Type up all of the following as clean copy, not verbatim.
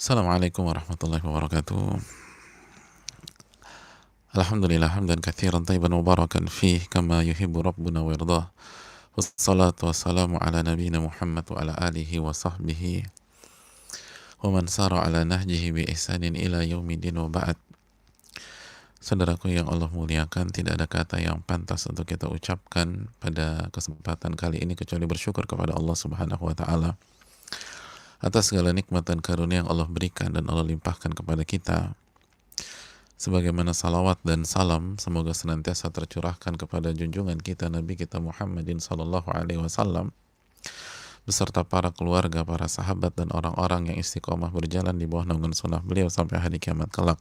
Assalamualaikum warahmatullahi wabarakatuh. Alhamdulillah hamdan katsiran tayyiban mubarakan fih kama yuhibbu rabbuna wa yardah. Wassalatu wassalamu ala nabiyyina Muhammad wa ala alihi wa sahbihi wa man sara ala nahjihi bi ihsanin ila yaumidin wa ba'd. Saudaraku yang Allah muliakan, tidak ada kata yang pantas untuk kita ucapkan pada kesempatan kali ini kecuali bersyukur kepada Allah Subhanahu wa taala atas segala nikmat dan karunia yang Allah berikan dan Allah limpahkan kepada kita. Sebagaimana salawat dan salam semoga senantiasa tercurahkan kepada junjungan kita Nabi kita Muhammadin sallallahu alaihi wasallam beserta para keluarga, para sahabat dan orang-orang yang istiqomah berjalan di bawah naungan sunnah beliau sampai hari kiamat kelak.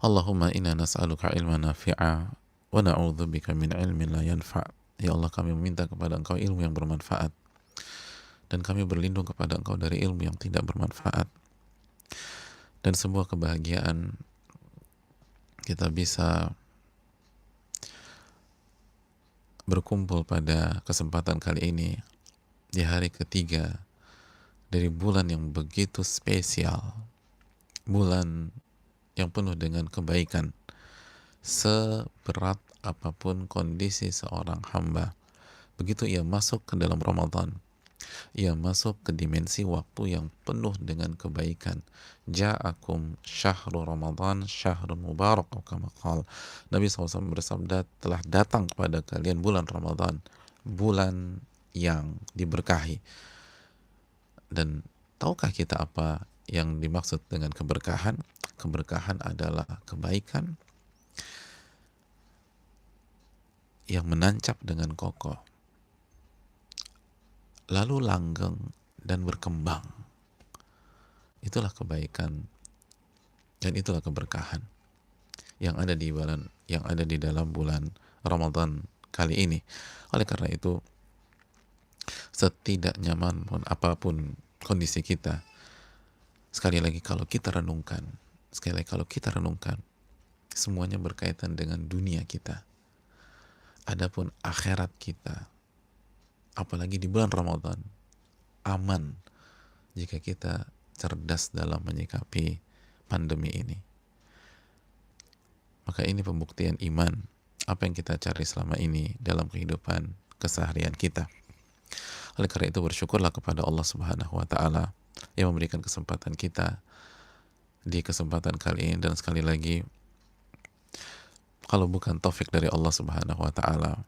Allahumma inna nas'aluka ilman nafi'a wa na'udzubika min ilmin la yanfa'. Ya Allah, kami meminta kepada Engkau ilmu yang bermanfaat dan kami berlindung kepada Engkau dari ilmu yang tidak bermanfaat. Dan sebuah kebahagiaan kita bisa berkumpul pada kesempatan kali ini di hari ketiga dari bulan yang begitu spesial, bulan yang penuh dengan kebaikan. Seberat apapun kondisi seorang hamba, begitu ia masuk ke dalam Ramadan, ia masuk ke dimensi waktu yang penuh dengan kebaikan. Ja'akum syahrul Ramadan syahrun mubarak, atau kama qala Nabi SAW bersabda, telah datang kepada kalian bulan Ramadan, bulan yang diberkahi. Dan tahukah kita apa yang dimaksud dengan keberkahan? Keberkahan adalah kebaikan yang menancap dengan kokoh, lalu langgeng dan berkembang. Itulah kebaikan dan itulah keberkahan yang ada di dalam bulan Ramadan kali ini. Oleh karena itu, setidak nyaman pun apapun kondisi kita, sekali lagi kalau kita renungkan, semuanya berkaitan dengan dunia kita. Adapun akhirat kita, apalagi di bulan Ramadan, aman jika kita cerdas dalam menyikapi pandemi ini. Maka ini pembuktian iman apa yang kita cari selama ini dalam kehidupan keseharian kita. Oleh karena itu, bersyukurlah kepada Allah Subhanahu wa taala yang memberikan kesempatan kita di kesempatan kali ini. Dan sekali lagi, kalau bukan taufik dari Allah Subhanahu wa taala,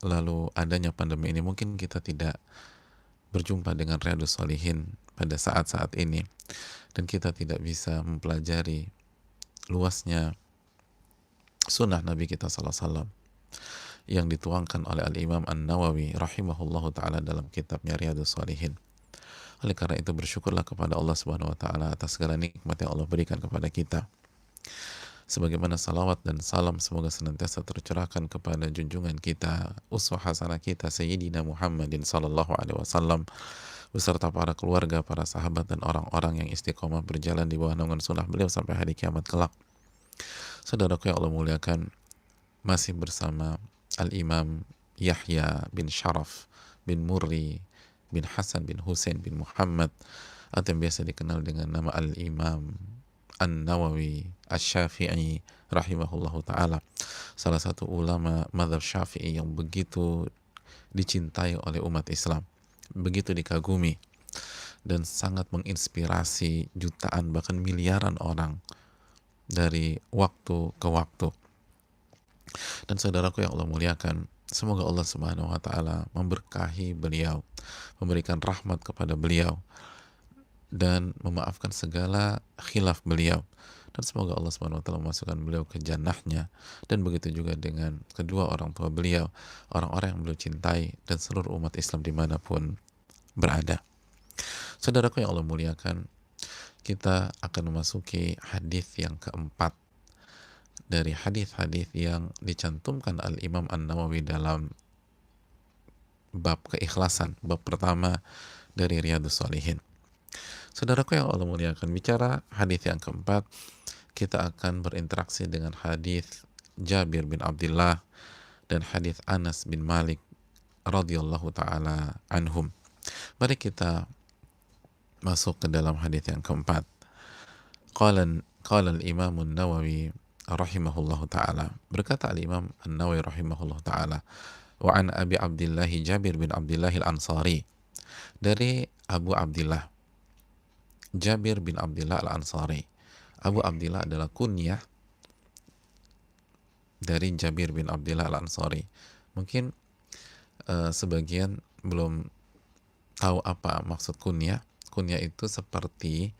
lalu adanya pandemi ini, mungkin kita tidak berjumpa dengan Riyadhus Shalihin pada saat-saat ini, dan kita tidak bisa mempelajari luasnya sunnah Nabi kita sallallahu alaihi wasallam yang dituangkan oleh Al-Imam An-Nawawi rahimahullahu ta'ala dalam kitabnya Riyadhus Shalihin. Oleh karena itu, bersyukurlah kepada Allah Subhanahu wa ta'ala atas segala nikmat yang Allah berikan kepada kita. Sebagaimana salawat dan salam semoga senantiasa tercurahkan kepada junjungan kita, uswah hasanah kita, Sayyidina Muhammadin sallallahu alaihi wasallam beserta para keluarga, para sahabat dan orang-orang yang istiqomah berjalan di bawah naungan sunnah beliau sampai hari kiamat kelak. Saudaraku yang Allah muliakan, masih bersama Al-Imam Yahya bin Sharaf bin Murri bin Hasan bin Husain bin Muhammad, atau yang biasa dikenal dengan nama Al-Imam An-Nawawi Asy-Syafi'i rahimahullahu ta'ala, salah satu ulama mazhab Syafi'i yang begitu dicintai oleh umat Islam, begitu dikagumi dan sangat menginspirasi jutaan bahkan miliaran orang dari waktu ke waktu. Dan saudaraku yang Allah muliakan, semoga Allah Subhanahu wa ta'ala memberkahi beliau, memberikan rahmat kepada beliau dan memaafkan segala khilaf beliau, dan semoga Allah Subhanahu wa ta'ala memasukkan beliau ke jannahnya, dan begitu juga dengan kedua orang tua beliau, orang-orang yang beliau cintai, dan seluruh umat Islam dimanapun berada. Saudaraku yang Allah muliakan, kita akan memasuki hadis yang keempat dari hadis-hadis yang dicantumkan Al-Imam An-Nawawi dalam bab keikhlasan, bab pertama dari Riyadhus Shalihin. Saudaraku yang Allah muliakan, bicara hadis yang keempat, kita akan berinteraksi dengan hadis Jabir bin Abdullah dan hadis Anas bin Malik radhiyallahu taala anhum. Mari kita masuk ke dalam hadis yang keempat. Qala al-Imam An-Nawawi rahimahullahu taala. Berkata al-Imam An-Nawawi rahimahullahu taala, wa an Abi Abdullah Jabir bin Abdullah Al-Ansari. Dari Abu Abdullah Jabir bin Abdullah Al-Ansari. Abu Abdullah adalah kunyah dari Jabir bin Abdullah Al-Ansari. Mungkin sebagian belum tahu apa maksud kunyah. Kunyah itu seperti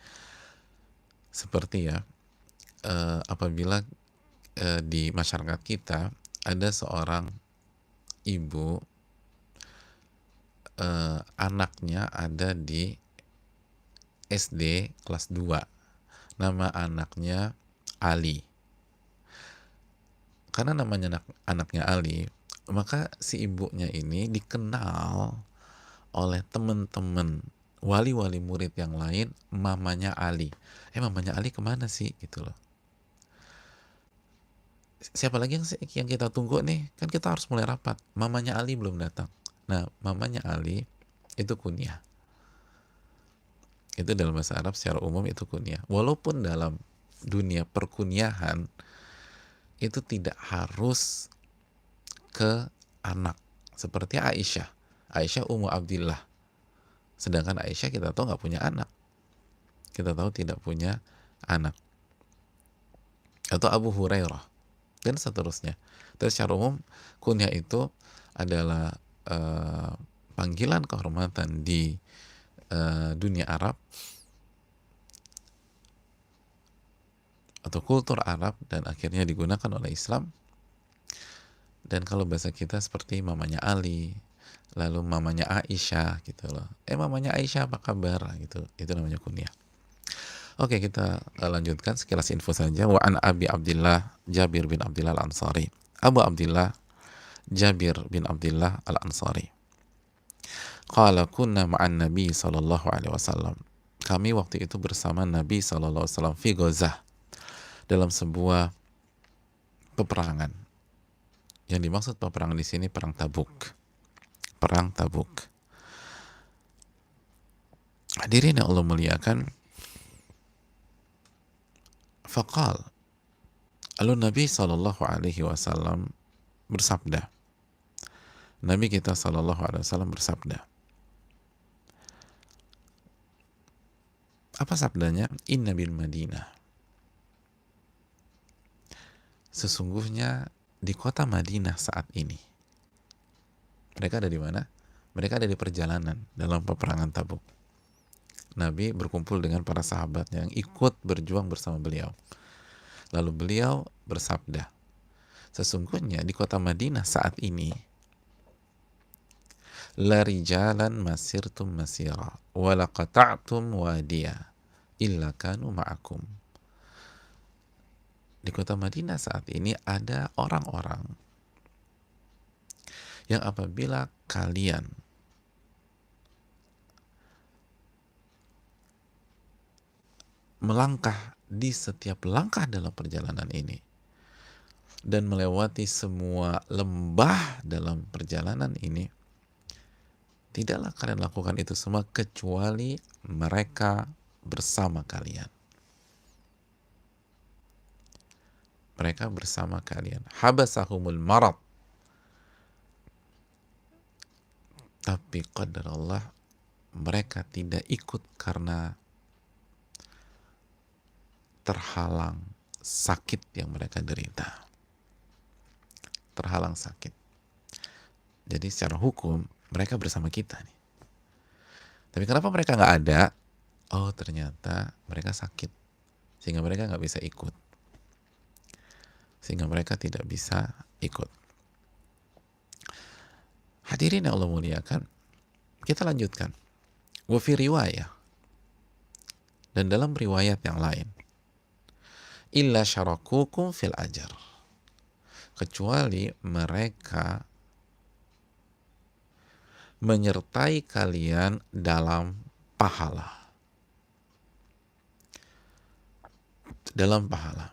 ya, apabila di masyarakat kita ada seorang ibu, anaknya ada di SD kelas 2, nama anaknya Ali. Karena namanya anaknya Ali, maka si ibunya ini dikenal oleh teman-teman wali-wali murid yang lain, mamanya Ali. Mamanya Ali kemana sih? Gitu loh. Siapa lagi yang kita tunggu nih? Kan kita harus mulai rapat. Mamanya Ali belum datang. Nah, mamanya Ali itu kunyah. Itu dalam bahasa Arab secara umum itu kunyah. Walaupun dalam dunia perkunyahan itu tidak harus ke anak. Seperti Aisyah. Aisyah Ummu Abdillah. Sedangkan Aisyah kita tahu nggak punya anak. Kita tahu tidak punya anak. Atau Abu Hurairah. Dan seterusnya. Tapi secara umum kunyah itu adalah panggilan kehormatan di dunia Arab atau kultur Arab, dan akhirnya digunakan oleh Islam. Dan kalau bahasa kita seperti mamanya Ali, lalu mamanya Aisyah gitu loh. Mamanya Aisyah apa kabar gitu. Itu namanya kunyah. Oke, kita lanjutkan sekilas info saja. Wa an Abi Abdullah Jabir bin Abdullah Al-Ansari. Abu Abdullah Jabir bin Abdullah Al-Ansari. Qala kunna ma'an Nabi sallallahu alaihi wasallam. Kami waktu itu bersama Nabi sallallahu alaihi wasallam fi Ghazah, dalam sebuah peperangan. Yang dimaksud peperangan di sini perang Tabuk. Perang Tabuk. Hadirin yang Allah muliakan, faqal, lalu Nabi sallallahu alaihi wasallam bersabda. Nabi kita sallallahu alaihi wasallam bersabda. Apa sabdanya? Inna bil Madinah. Sesungguhnya di kota Madinah saat ini. Mereka ada di mana? Mereka ada di perjalanan dalam peperangan Tabuk. Nabi berkumpul dengan para sahabatnya yang ikut berjuang bersama beliau. Lalu beliau bersabda, sesungguhnya di kota Madinah saat ini, la rijalan masirtum masira wa laqata'tum wadiya illa kanu ma'akum. Di kota Madinah saat ini ada orang-orang yang apabila kalian melangkah di setiap langkah dalam perjalanan ini dan melewati semua lembah dalam perjalanan ini, tidaklah kalian lakukan itu semua kecuali mereka bersama kalian. Mereka bersama kalian. Habasahumul marad. Tapi qadar Allah, mereka tidak ikut karena terhalang sakit yang mereka derita. Terhalang sakit. Jadi secara hukum mereka bersama kita nih. Tapi kenapa mereka nggak ada? Oh, ternyata mereka sakit, sehingga mereka nggak bisa ikut. Sehingga mereka tidak bisa ikut. Hadirin yang Allah muliakan, kita lanjutkan. Wa fi riwayah, dan dalam riwayat yang lain, illa syarakukum fil ajar, kecuali mereka menyertai kalian dalam pahala. Dalam pahala.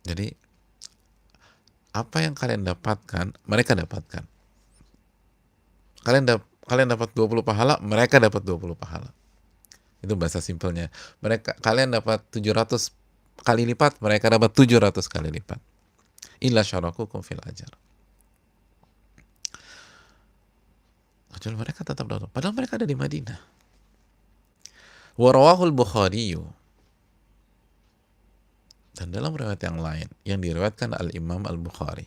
Jadi apa yang kalian dapatkan, mereka dapatkan. Kalian dapat 20 pahala, mereka dapat 20 pahala. Itu bahasa simpelnya. Kalian dapat 700 kali lipat, mereka dapat 700 kali lipat. Illa syarakukum fil ajar. Kecuali mereka tetap dapat. Padahal mereka ada di Madinah. Wa rawahul Bukhari, dan dalam riwayat yang lain yang diriwayatkan Al-Imam Al-Bukhari,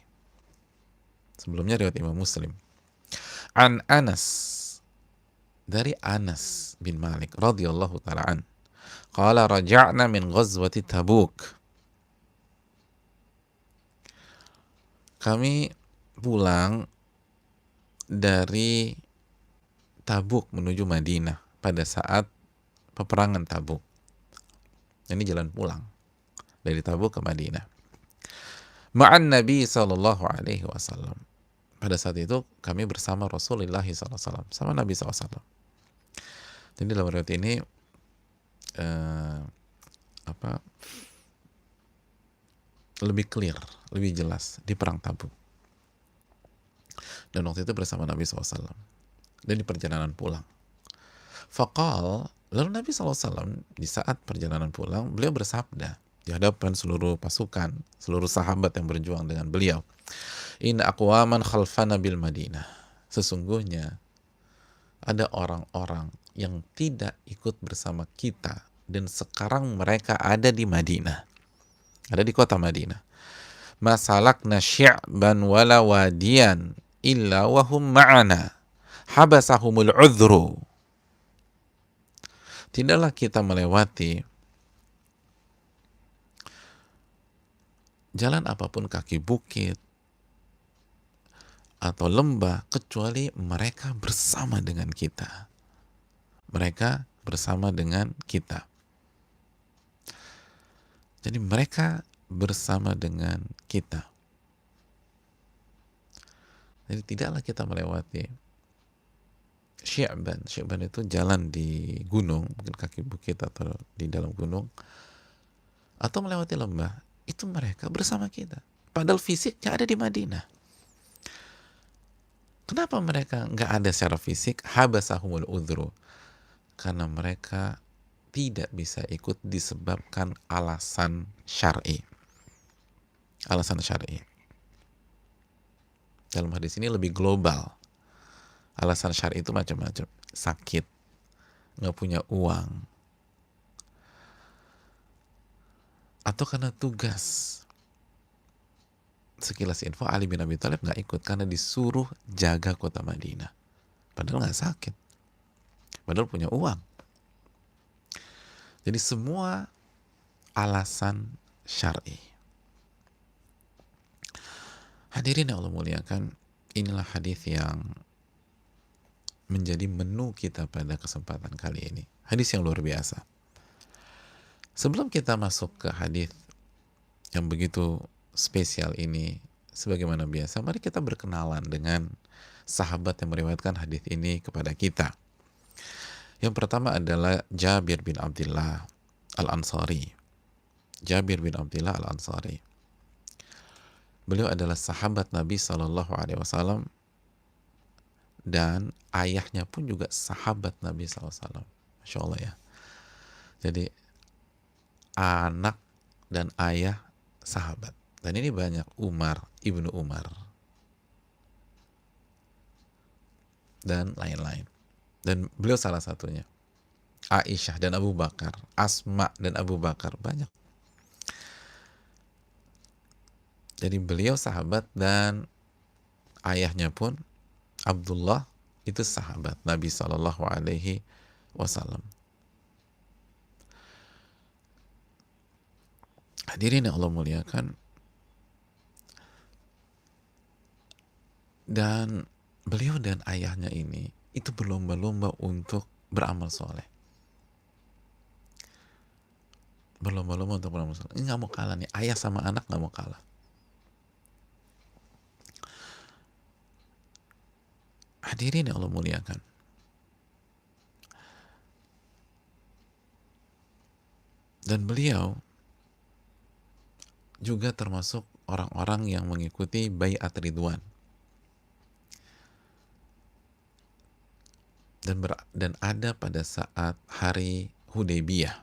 sebelumnya riwayat Imam Muslim, an Anas, dari Anas bin Malik radhiyallahu taala an, qala raja'na min ghazwati Tabuk, kami pulang dari Tabuk menuju Madinah pada saat peperangan Tabuk. Ini jalan pulang dari Tabuk ke Madinah. Ma'an Nabi sallallahu alaihi wasallam. Pada saat itu kami bersama Rasulullah sallallahu alaihi wasallam, sama Nabi sallallahu alaihi wasallam. Jadi dalam riwayat ini lebih clear, lebih jelas di perang Tabuk. Dan waktu itu bersama Nabi SAW. Dan di perjalanan pulang. Faqal, lalu Nabi SAW di saat perjalanan pulang, beliau bersabda di hadapan seluruh pasukan, seluruh sahabat yang berjuang dengan beliau. Inna aqwaman khalfana bil Madinah. Sesungguhnya ada orang-orang yang tidak ikut bersama kita dan sekarang mereka ada di Madinah. Ada di kota Madinah. Masalakna syi'ban wala wadiyan illa wahum ma'ana habasahumul udhru. Tidaklah kita melewati jalan apapun, kaki bukit atau lembah, kecuali mereka bersama dengan kita. Mereka bersama dengan kita. Jadi mereka bersama dengan kita. Jadi tidaklah kita melewati Syi'ban. Syi'ban itu jalan di gunung, mungkin kaki bukit atau di dalam gunung, atau melewati lembah. Itu mereka bersama kita. Padahal fisiknya ada di Madinah. Kenapa mereka nggak ada secara fisik? Habasahumul udhru. Karena mereka tidak bisa ikut disebabkan alasan syar'i. Alasan syar'i. Dalam hadis ini lebih global. Alasan syar'i itu macam-macam. Sakit, nggak punya uang, atau karena tugas. Sekilas info, Ali bin Abi Thalib nggak ikut karena disuruh jaga kota Madinah. Padahal nggak sakit. Padahal punya uang. Jadi semua alasan syar'i. Hadirin yang Allah muliakan, inilah hadis yang menjadi menu kita pada kesempatan kali ini. Hadis yang luar biasa. Sebelum kita masuk ke hadis yang begitu spesial ini, sebagaimana biasa, mari kita berkenalan dengan sahabat yang meriwayatkan hadis ini kepada kita. Yang pertama adalah Jabir bin Abdullah Al-Ansari. Jabir bin Abdullah Al-Ansari. Beliau adalah sahabat Nabi SAW dan ayahnya pun juga sahabat Nabi SAW. Masya Allah ya. Jadi anak dan ayah sahabat. Dan ini banyak, Umar, Ibnu Umar, dan lain-lain. Dan beliau salah satunya. Aisyah dan Abu Bakar, Asma dan Abu Bakar, banyak. Jadi beliau sahabat dan ayahnya pun Abdullah itu sahabat Nabi Sallallahu Alaihi Wasallam. Hadirin yang Allah muliakan, dan beliau dan ayahnya ini itu berlomba-lomba untuk beramal soleh. Berlomba-lomba untuk beramal soleh. Ini nggak mau kalah nih, ayah sama anak nggak mau kalah. Hadirin yang Allah muliakan, dan beliau juga termasuk orang-orang yang mengikuti Bai'at Ridwan. Dan ada pada saat hari Hudaybiyah.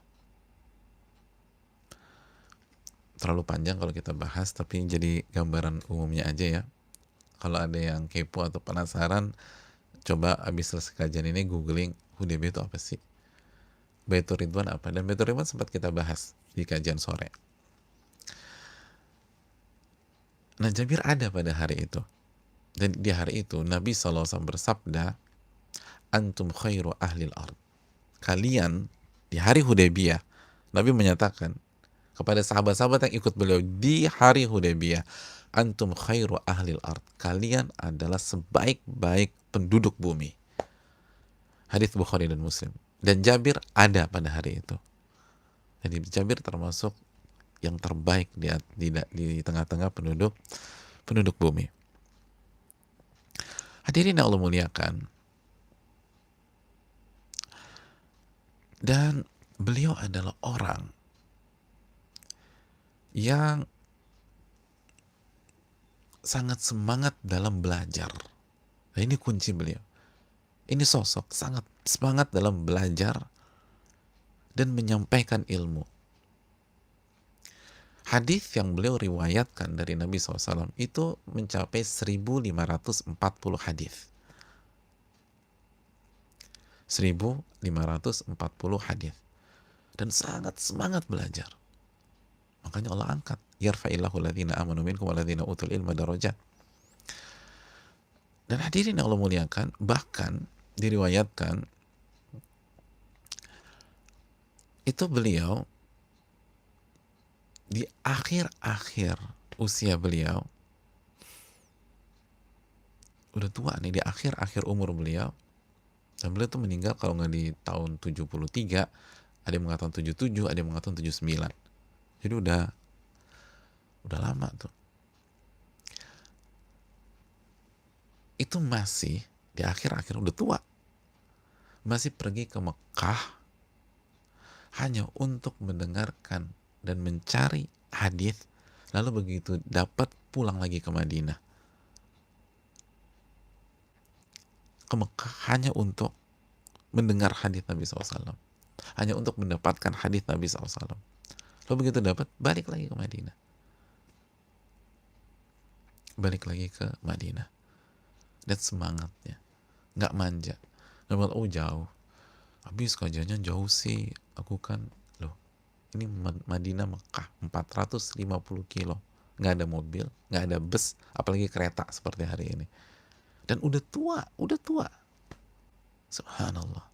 Terlalu panjang kalau kita bahas, tapi jadi gambaran umumnya aja ya. Kalau ada yang kepo atau penasaran, coba abis selesai kajian ini googling Hudaybiyah itu apa sih, Baitur Ridwan apa. Dan Baitur Ridwan sempat kita bahas di kajian sore. Nah, Jabir ada pada hari itu, dan di hari itu Nabi SAW bersabda, antum khairu ahlil ard. Kalian di hari Hudaybiyah, Nabi menyatakan kepada sahabat-sahabat yang ikut beliau di hari Hudaybiyah, antum khairu ahlil ard. Kalian adalah sebaik-baik penduduk bumi. Hadits Bukhari dan Muslim. Dan Jabir ada pada hari itu. Jadi Jabir termasuk yang terbaik di tengah-tengah penduduk bumi. Hadirin yang Allah muliakan. Dan beliau adalah orang yang sangat semangat dalam belajar. Nah, ini kunci beliau. Ini sosok sangat semangat dalam belajar dan menyampaikan ilmu. Hadis yang beliau riwayatkan dari Nabi SAW itu mencapai 1540 hadis. 1540 hadis. Dan sangat semangat belajar. Makanya Allah angkat, yarfa'illahu alladhina amanu minkum walladhina utul ilma darajat. Dan hadirin yang Allah muliakan, bahkan diriwayatkan itu beliau di akhir-akhir usia beliau, udah tua nih, di akhir-akhir umur beliau, dan beliau tuh meninggal kalau nggak di tahun 73, ada yang mengatakan 77, ada yang mengatakan 79. Jadi udah lama tuh. Itu masih di akhir-akhir, udah tua, masih pergi ke Mekah hanya untuk mendengarkan dan mencari hadis, lalu begitu dapat pulang lagi ke Madinah, ke Mekah hanya untuk mendengar hadis Nabi SAW, hanya untuk mendapatkan hadis Nabi SAW. Lalu begitu dapat, balik lagi ke Madinah, dan semangatnya nggak manja, nggak bilang, oh jauh, habis kajiannya jauh sih, aku kan loh, ini Madinah Mekah 450 kilo, nggak ada mobil, nggak ada bus, apalagi kereta seperti hari ini, dan udah tua, subhanallah.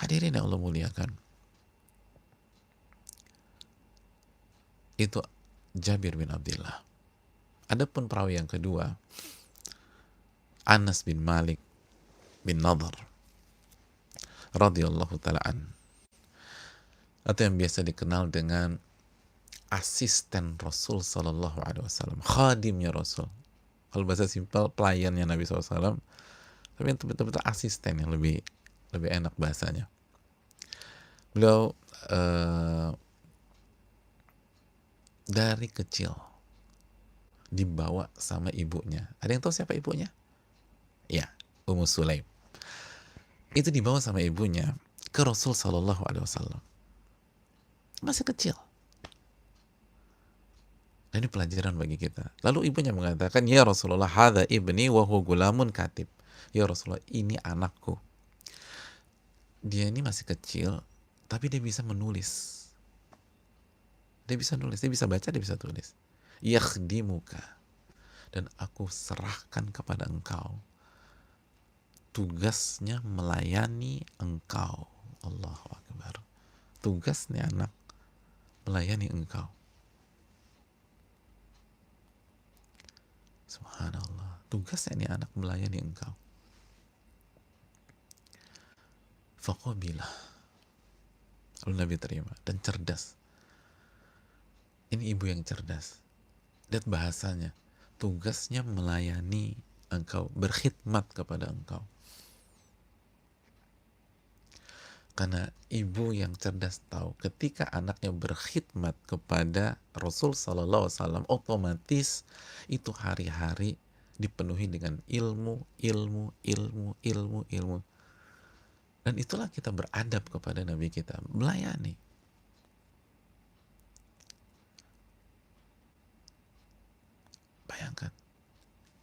Hadirin yang Allah muliakan, itu Jabir bin Abdullah. Adapun perawi yang kedua, Anas bin Malik bin Nadhr radhiyallahu ta'ala an, atau yang biasa dikenal dengan asisten Rasul sallallahu alaihi wasallam, khadimnya Rasul. Kalau bahasa simpel, pelayannya Nabi SAW, tapi yang betul-betul asisten yang lebih enak bahasanya. Beliau dari kecil dibawa sama ibunya. Ada yang tahu siapa ibunya? Ya, Ummu Sulaim. Itu dibawa sama ibunya ke Rasul sallallahu alaihi wasallam. Masih kecil. Dan ini pelajaran bagi kita. Lalu ibunya mengatakan, ya Rasulullah, hadza ibni wa huwa gulamun katib. Ya Rasulullah, ini anakku. Dia ini masih kecil, tapi dia bisa menulis. Dia bisa nulis, dia bisa baca, dia bisa tulis. Yakhdimuka. Dan aku serahkan kepada engkau. Tugasnya melayani engkau. Allahu Akbar. Tugasnya anak melayani engkau. Subhanallah. Tugasnya ini anak melayani engkau. Faqabilah. Lalu Nabi terima dan cerdas. Ini ibu yang cerdas. Lihat bahasanya. Tugasnya melayani engkau, berkhidmat kepada engkau. Karena ibu yang cerdas tahu ketika anaknya berkhidmat kepada Rasul Sallallahu Alaihi Wasallam, otomatis itu hari-hari dipenuhi dengan ilmu. Dan itulah kita beradab kepada Nabi kita, melayani. Bayangkan,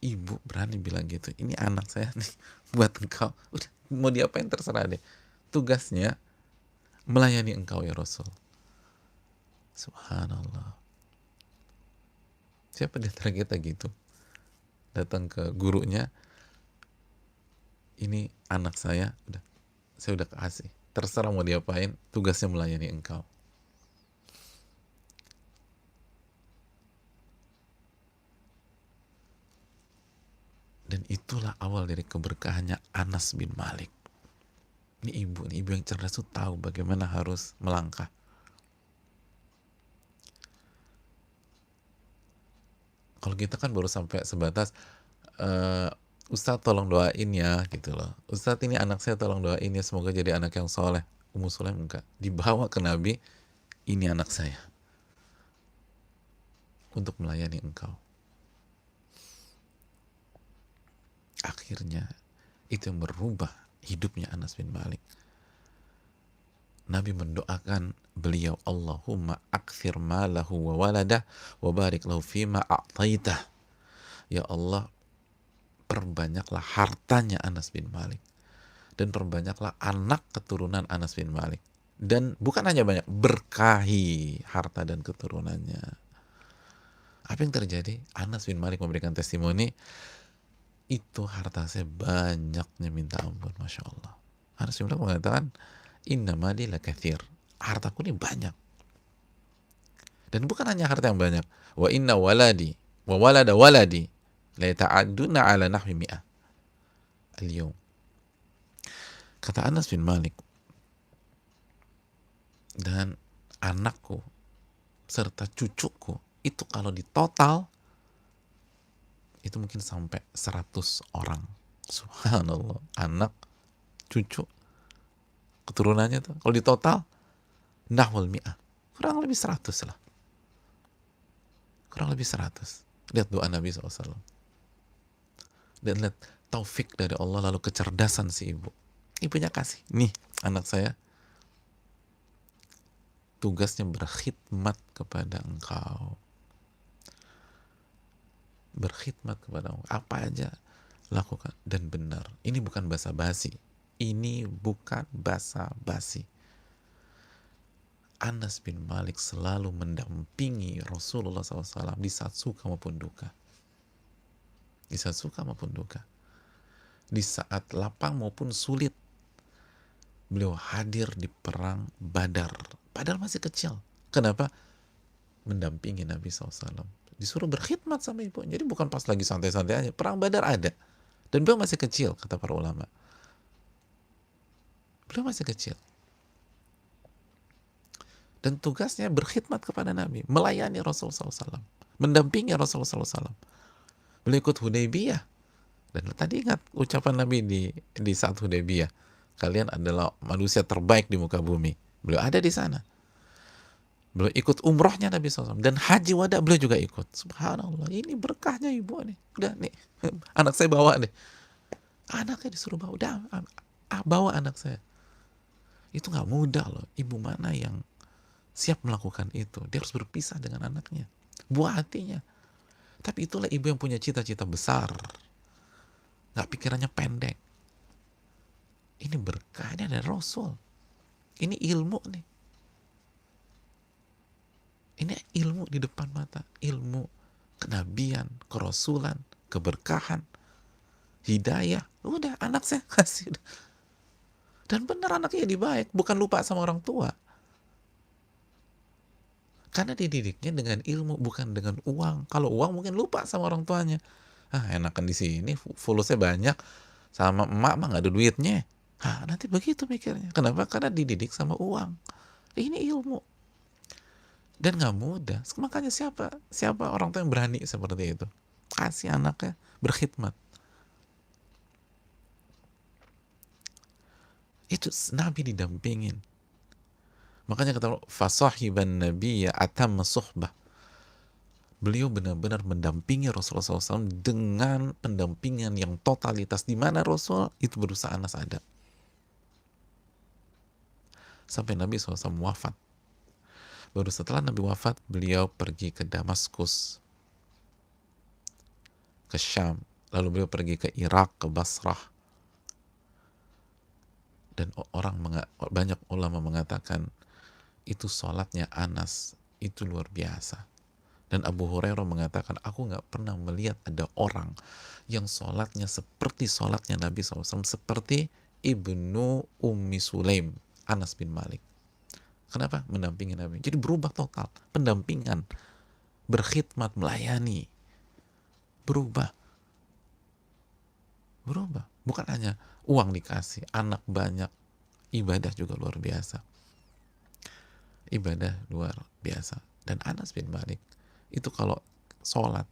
ibu berani bilang gitu, ini anak saya nih, buat engkau, udah mau diapain terserah deh. Tugasnya melayani engkau ya Rasul. Subhanallah. Siapa di antara kita gitu? Datang ke gurunya, ini anak saya udah kasih. Terserah mau diapain, tugasnya melayani engkau. Dan itulah awal dari keberkahannya Anas bin Malik. Ini ibu yang cerdas tuh tahu bagaimana harus melangkah. Kalau kita kan baru sampai sebatas Ustadz tolong doain ya gitu loh. Ustadz ini anak saya tolong doain ya, semoga jadi anak yang soleh. Ummu Sulaim enggak, dibawa ke Nabi, ini anak saya untuk melayani engkau. Akhirnya itu yang merubah hidupnya Anas bin Malik. Nabi mendoakan beliau, Allahumma akthir malahu wa waladah wa barik lahu fima a'taitah. Ya Allah, perbanyaklah hartanya Anas bin Malik dan perbanyaklah anak keturunan Anas bin Malik. Dan bukan hanya banyak, berkahi harta dan keturunannya. Apa yang terjadi? Anas bin Malik memberikan testimoni, itu harta saya banyaknya minta ampun, Masya Allah. Anas bin Malik mengatakan, inna mali la kathir, hartaku ini banyak. Dan bukan hanya harta yang banyak, wa inna waladi wa walada waladi la ta'adduna ala nahwi mi'ah al-yawm. Kata Anas bin Malik, dan anakku serta cucuku itu kalau ditotal itu mungkin sampai 100 orang. Subhanallah, anak, cucu, keturunannya tuh kalau ditotal nahwal mi'ah, kurang lebih 100 lah, kurang lebih 100. Lihat doa Nabi SAW dan lihat taufik dari Allah, lalu kecerdasan si ibu. Ibunya kasih, nih anak saya tugasnya berkhidmat kepada engkau, berkhidmat kepada engkau, apa aja lakukan. Dan benar, ini bukan basa-basi, ini bukan basa-basi. Anas bin Malik selalu mendampingi Rasulullah SAW di saat suka maupun duka. Di saat suka maupun duka. Di saat lapang maupun sulit. Beliau hadir di perang Badar. Padahal masih kecil. Kenapa? Mendampingi Nabi SAW. Disuruh berkhidmat sama ibu. Jadi bukan pas lagi santai-santai aja. Perang Badar ada. Dan beliau masih kecil, kata para ulama. Beliau masih kecil. Dan tugasnya berkhidmat kepada Nabi, melayani Rasulullah SAW, mendampingi Rasulullah SAW. Beliau ikut Hudaybiyah. Dan tadi ingat ucapan Nabi di saat Hudaybiyah, kalian adalah manusia terbaik di muka bumi. Beliau ada di sana. Beliau ikut umrohnya Nabi SAW. Dan haji wada beliau juga ikut. Subhanallah, ini berkahnya ibu nih. Udah nih, anak saya bawa nih. Anaknya disuruh bawa. Udah, bawa anak saya. Itu gak mudah loh. Ibu mana yang siap melakukan itu? Dia harus berpisah dengan anaknya, buah hatinya. Tapi itulah ibu yang punya cita-cita besar, gak pikirannya pendek. Ini berkah, ini ada Rasul, ini ilmu nih, ini ilmu di depan mata, ilmu kenabian, kerasulan, keberkahan, hidayah. Udah, anak saya kasih. Dan benar anaknya jadi baik, bukan lupa sama orang tua. Karena dididiknya dengan ilmu, bukan dengan uang. Kalau uang mungkin lupa sama orang tuanya. Enakan di sini, fulusnya banyak, sama emak mah nggak ada duitnya. Nanti begitu mikirnya. Kenapa? Karena dididik sama uang. Ini ilmu. Dan nggak mudah. Makanya siapa orang tua yang berani seperti itu? Kasih anaknya berkhidmat. Itu Nabi didampingin. Makanya kata fasahiban nabiyya atamma suhbah. Beliau benar-benar mendampingi Rasulullah SAW dengan pendampingan yang totalitas. Di mana Rasul itu berusaha Anas ada. sampai Nabi SAW wafat. Baru setelah Nabi wafat, beliau pergi ke Damaskus, ke Syam, lalu beliau pergi ke Irak, ke Basrah. Dan banyak ulama mengatakan itu sholatnya Anas itu luar biasa. Dan Abu Hurairah mengatakan, aku nggak pernah melihat ada orang yang sholatnya seperti sholatnya Nabi SAW, seperti Ibnu Ummi Sulaim, Anas bin Malik. Kenapa? Mendampingi Nabi. Jadi berubah total, pendampingan, berkhidmat, melayani, berubah. Bukan hanya uang dikasih, anak banyak, ibadah juga luar biasa. Ibadah luar biasa. Dan Anas bin Malik itu kalau sholat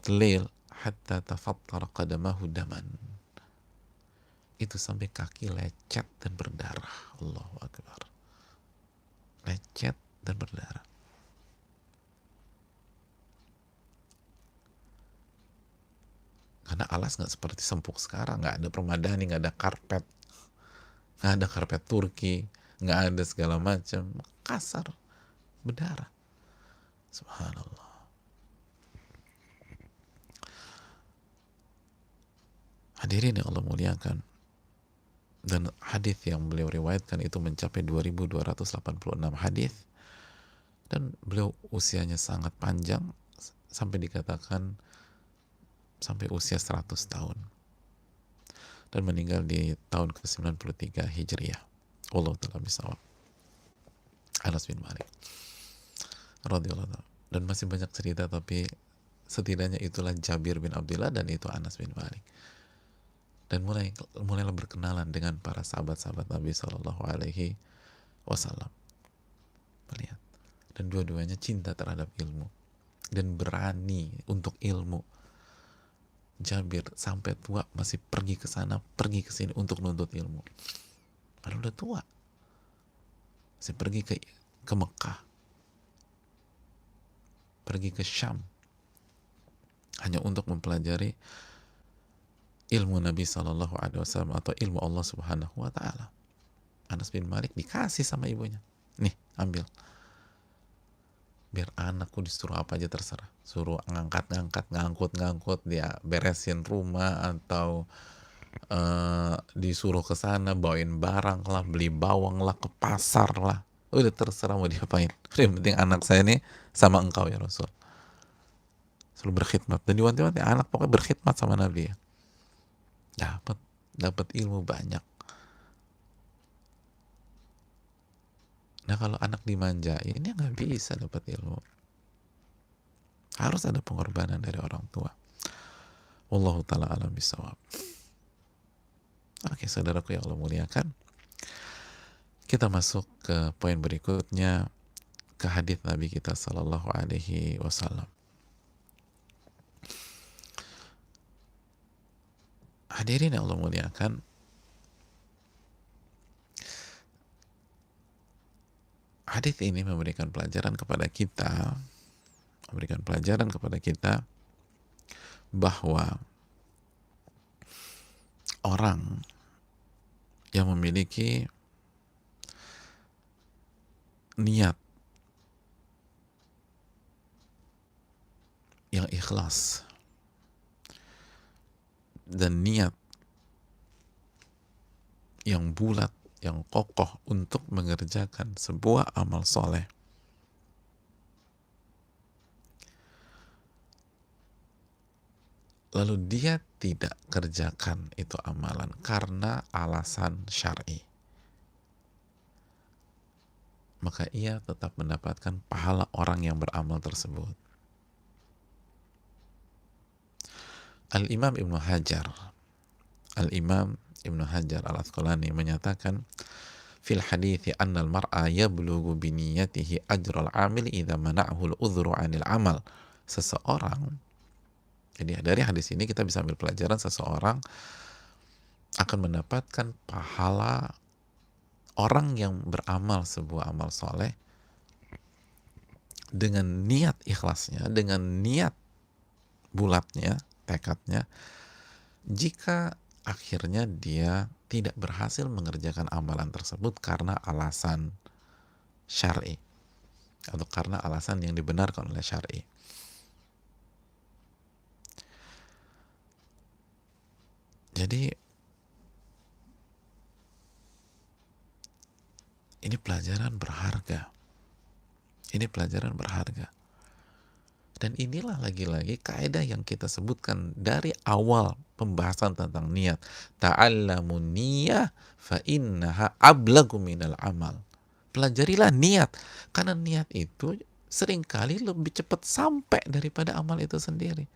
lail hatta tafattara qadamahu daman, itu sampai kaki lecet dan berdarah. Allahu Akbar. Lecet dan berdarah. Karena alas nggak seperti sempuk sekarang, nggak ada permadani, nggak ada karpet Turki, nggak ada segala macam, kasar, berdarah. Subhanallah. Hadirin yang Allah muliakan, dan hadis yang beliau riwayatkan itu mencapai 2286 hadis, dan beliau usianya sangat panjang sampai dikatakan sampai usia 100 tahun, dan meninggal di tahun ke-93 Hijriah. Allah Ta'ala bisawab. Anas bin Malik radhiyallahu anhu. Dan masih banyak cerita, tapi setidaknya itulah Jabir bin Abdullah dan itu Anas bin Malik. Dan mulailah berkenalan dengan para sahabat-sahabat Nabi Shallallahu Alaihi Wasallam. Melihat, dan dua-duanya cinta terhadap ilmu dan berani untuk ilmu. Jabir sampai tua masih pergi ke sana, pergi ke sini untuk nuntut ilmu. Padahal udah tua, masih pergi ke Mekah, pergi ke Syam hanya untuk mempelajari ilmu Nabi Shallallahu Alaihi Wasallam atau ilmu Allah Subhanahu Wa Taala. Anas bin Malik dikasih sama ibunya, nih ambil, biar anakku disuruh apa aja terserah, suruh ngangkut dia beresin rumah, atau disuruh ke sana bawain barang lah, beli bawang lah, ke pasar lah, udah terserah mau diapain. Yang penting anak saya ini sama engkau ya Rasul, selalu berkhidmat. Dan diwanti-wanti anak pokoknya berkhidmat sama Nabi ya. Dapat ilmu banyak. Nah kalau anak dimanjain, ini nggak bisa dapat ilmu. Harus ada pengorbanan dari orang tua. Wallahu ta'ala alam bisawab. Oke, saudaraku yang Allah muliakan, kita masuk ke poin berikutnya, ke hadis Nabi kita Sallallahu Alaihi Wasallam. Hadirin yang Allah muliakan, hadis ini memberikan pelajaran kepada kita bahwa orang yang memiliki niat yang ikhlas dan niat yang bulat, yang kokoh untuk mengerjakan sebuah amal soleh, lalu dia tidak kerjakan itu amalan karena alasan syar'i, maka ia tetap mendapatkan pahala orang yang beramal tersebut. Al-Imam Ibnu Hajar Al-Asqalani menyatakan, fil hadithi annal mar'a yablughu biniyatihi ajral amil idza mana'hu al-udhru 'anil amal. Jadi dari hadis ini kita bisa ambil pelajaran, seseorang akan mendapatkan pahala orang yang beramal sebuah amal soleh dengan niat ikhlasnya, dengan niat bulatnya, tekadnya, jika akhirnya dia tidak berhasil mengerjakan amalan tersebut karena alasan syar'i atau karena alasan yang dibenarkan oleh syar'i. Jadi ini pelajaran berharga. Ini pelajaran berharga. Dan inilah lagi-lagi kaidah yang kita sebutkan dari awal pembahasan tentang niat. Ta'allamun niyah fa innaha ablagu minal amal. Pelajarilah niat, karena niat itu seringkali lebih cepat sampai daripada amal itu sendiri.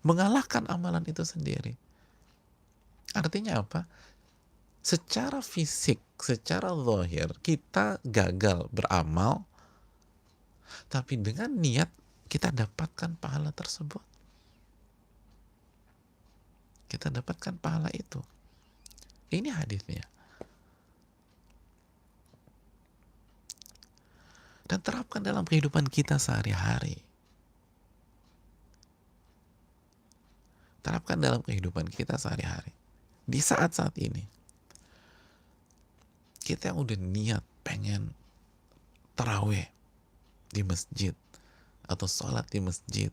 Mengalahkan amalan itu sendiri. Artinya apa? Secara fisik, secara zahir, kita gagal beramal, tapi dengan niat kita dapatkan pahala tersebut. Kita dapatkan pahala itu. Ini hadisnya. Dan terapkan dalam kehidupan kita sehari-hari. Terapkan dalam kehidupan kita sehari-hari. Di saat-saat ini, kita yang udah niat pengen tarawih di masjid atau sholat di masjid,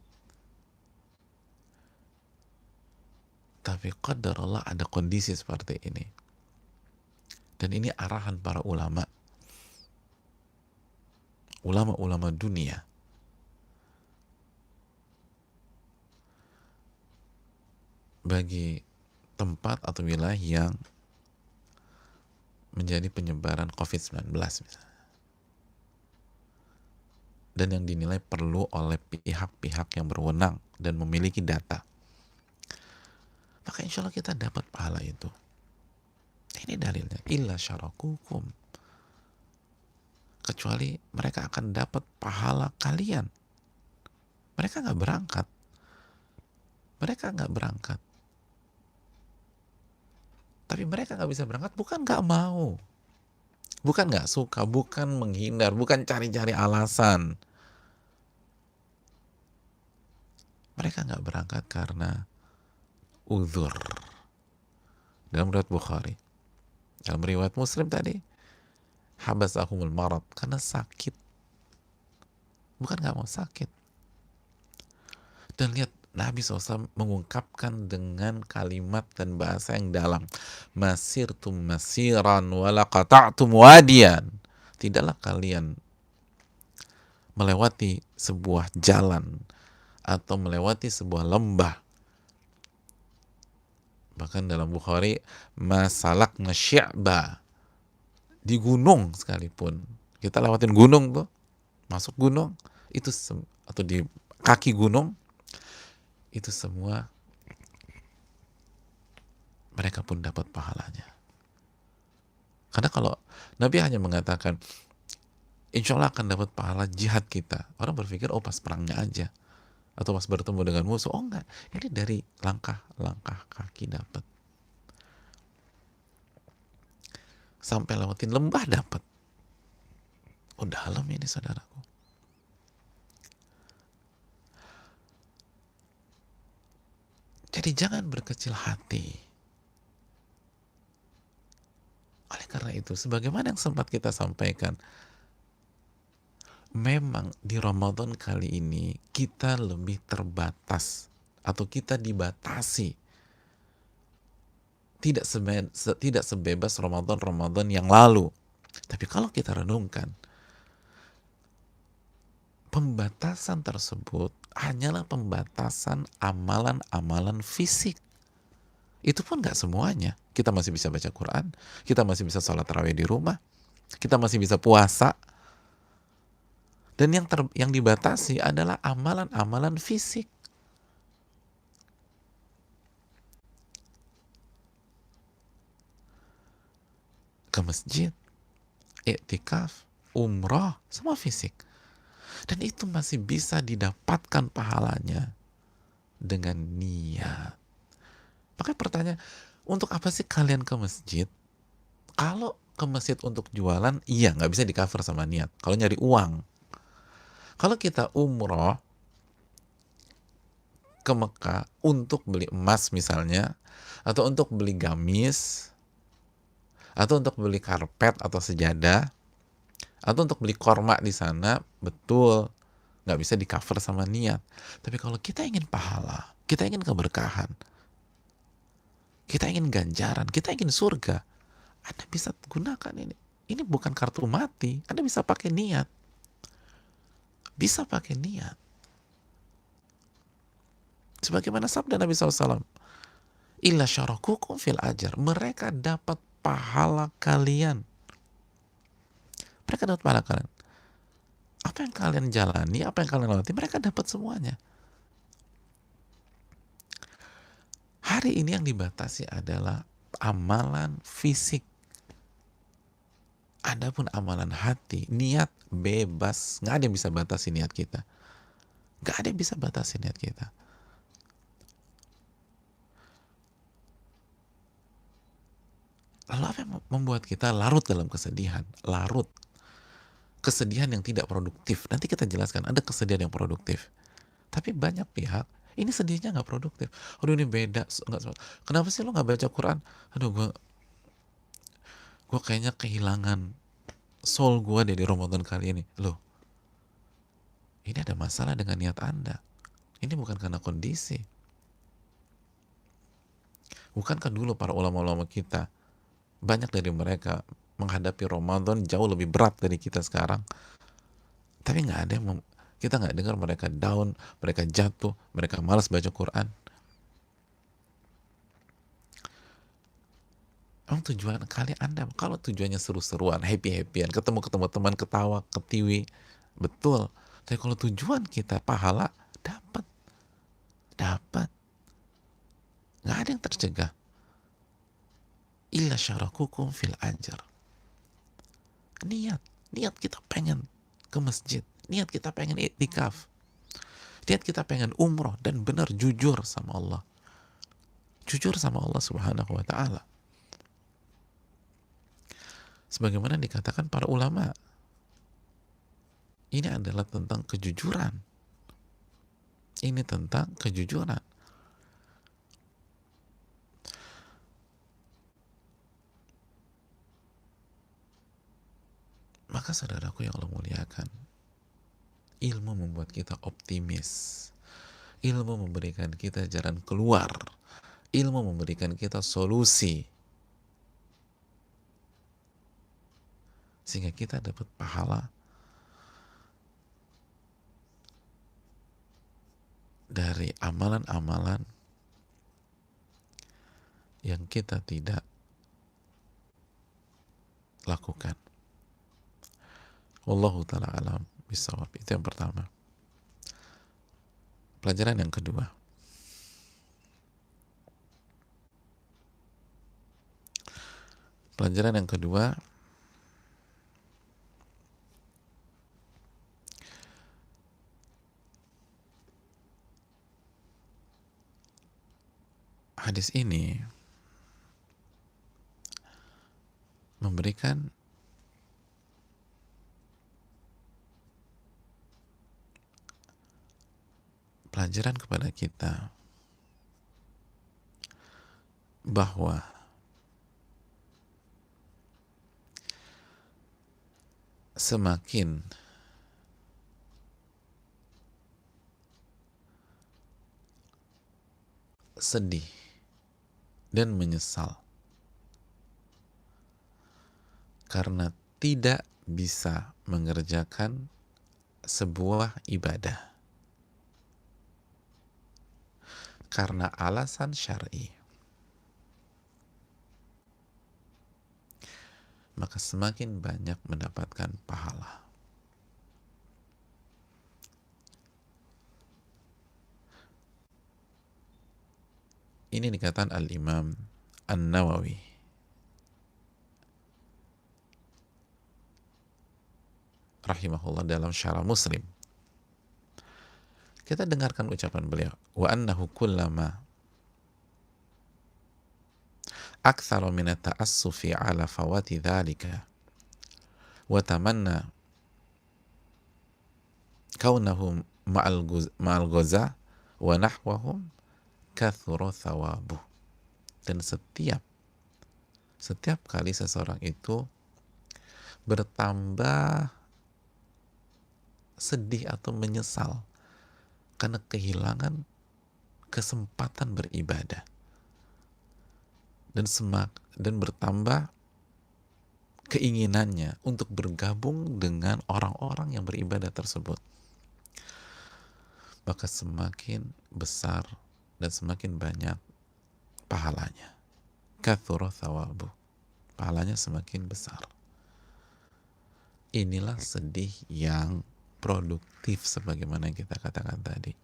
tapi qadar Allah ada kondisi seperti ini, dan ini arahan para ulama dunia, bagi tempat atau wilayah yang menjadi penyebaran COVID-19 misalnya, dan yang dinilai perlu oleh pihak-pihak yang berwenang dan memiliki data, maka insya Allah kita dapat pahala itu. Ini dalilnya, illa syarakukum, kecuali mereka akan dapat pahala kalian. Mereka nggak berangkat, tapi mereka nggak bisa berangkat bukan nggak mau, bukan nggak suka, bukan menghindar, bukan cari-cari alasan. Mereka nggak berangkat karena uzur. Dalam riwayat Bukhari, dalam riwayat Muslim tadi, habasahumul marad, karena sakit, bukan nggak mau sakit. Dan lihat Nabi SAW mengungkapkan dengan kalimat dan bahasa yang dalam, masirtum masiran wala qata'tum wadiyan, tidaklah kalian melewati sebuah jalan atau melewati sebuah lembah. Bahkan dalam Bukhari, masalakna syi'ba, di gunung sekalipun, kita lewatin gunung tuh, masuk gunung itu atau di kaki gunung, itu semua mereka pun dapat pahalanya. Karena kalau Nabi hanya mengatakan insya Allah akan dapat pahala jihad kita, orang berpikir oh pas perangnya aja atau pas bertemu dengan musuh. Oh enggak, ini dari langkah-langkah kaki dapat, sampai lewatin lembah dapat. Oh dalam ini saudaraku. Jadi jangan berkecil hati. Oleh karena itu, sebagaimana yang sempat kita sampaikan, memang di Ramadan kali ini kita lebih terbatas atau kita dibatasi. Tidak sebebas Ramadan yang lalu. Tapi kalau kita renungkan, pembatasan tersebut hanyalah pembatasan amalan-amalan fisik. Itu pun gak semuanya. Kita masih bisa baca Quran, kita masih bisa sholat tarawih di rumah, kita masih bisa puasa. Dan yang dibatasi adalah amalan-amalan fisik. Ke masjid, iktikaf, umrah, semua fisik. Dan itu masih bisa didapatkan pahalanya dengan niat. Makanya pertanyaan, untuk apa sih kalian ke masjid? Kalau ke masjid untuk jualan, iya nggak bisa di cover sama niat. Kalau nyari uang. Kalau kita umroh, ke Mekah untuk beli emas misalnya, atau untuk beli gamis, atau untuk beli karpet atau sejadah, atau untuk beli korma di sana, betul, nggak bisa di cover sama niat. Tapi kalau kita ingin pahala, kita ingin keberkahan, kita ingin ganjaran, kita ingin surga, Anda bisa gunakan ini. Ini bukan kartu mati, Anda bisa pakai niat. Bisa pakai niat. Sebagaimana sabda Nabi SAW, illa syarakukum fil ajar. Mereka dapat pahala kalian. Mereka dapat pahala kalian. Apa yang kalian jalani, apa yang kalian lalui, mereka dapat semuanya. Hari ini yang dibatasi adalah amalan fisik. Adapun amalan hati, niat bebas. Nggak ada yang bisa batasi niat kita. Nggak ada yang bisa batasi niat kita. Lalu apa yang membuat kita larut dalam kesedihan? Larut. Kesedihan yang tidak produktif. Nanti kita jelaskan, ada kesedihan yang produktif. Tapi banyak pihak, ini sedihnya nggak produktif. Aduh ini beda. Kenapa sih lo nggak baca Quran? Aduh gue kayaknya kehilangan soul gue dari Ramadan kali ini. Loh, ini ada masalah dengan niat Anda. Ini bukan karena kondisi. Bukankah dulu para ulama-ulama kita, banyak dari mereka menghadapi Ramadan jauh lebih berat dari kita sekarang. Tapi nggak ada yang kita nggak dengar mereka down, mereka jatuh, mereka malas baca Quran. Emang tujuan kali Anda, kalau tujuannya seru-seruan, happy-happyan, ketemu-ketemu teman, ketawa, ketiwi, betul. Tapi kalau tujuan kita pahala, dapat. Nggak ada yang tercegah. Illa syarakukum fil ajar. Niat kita pengen ke masjid, niat kita pengen iktikaf, niat kita pengen umroh dan benar jujur sama Allah. Jujur sama Allah Subhanahu wa ta'ala. Sebagaimana dikatakan para ulama, ini adalah tentang kejujuran. Ini tentang kejujuran. Maka saudaraku yang Allah muliakan, ilmu membuat kita optimis. Ilmu memberikan kita jalan keluar. Ilmu memberikan kita solusi. Sehingga kita dapat pahala dari amalan-amalan yang kita tidak lakukan. Wallahu ta'ala alam bisawab. Itu yang pertama. Pelajaran yang kedua. Pelajaran yang kedua, hadis ini memberikan pelajaran kepada kita bahwa semakin sedih dan menyesal karena tidak bisa mengerjakan sebuah ibadah karena alasan syar'i, maka semakin banyak mendapatkan pahala. Ini dikatakan Al-Imam An-Nawawi rahimahullah dalam Syarah Muslim. Kita dengarkan ucapan beliau, wa annahu kullama aktsara min at-ta'assufi ala fawati dzalika wa tamanna kaunahu ma'al ghaza wa nahwahum kathura thawabuh. Dan setiap kali seseorang itu bertambah sedih atau menyesal karena kehilangan kesempatan beribadah, dan bertambah keinginannya untuk bergabung dengan orang-orang yang beribadah tersebut, maka semakin besar dan semakin banyak pahalanya. Kathura thawabu, pahalanya semakin besar. Inilah sedih yang produktif sebagaimana yang kita katakan tadi.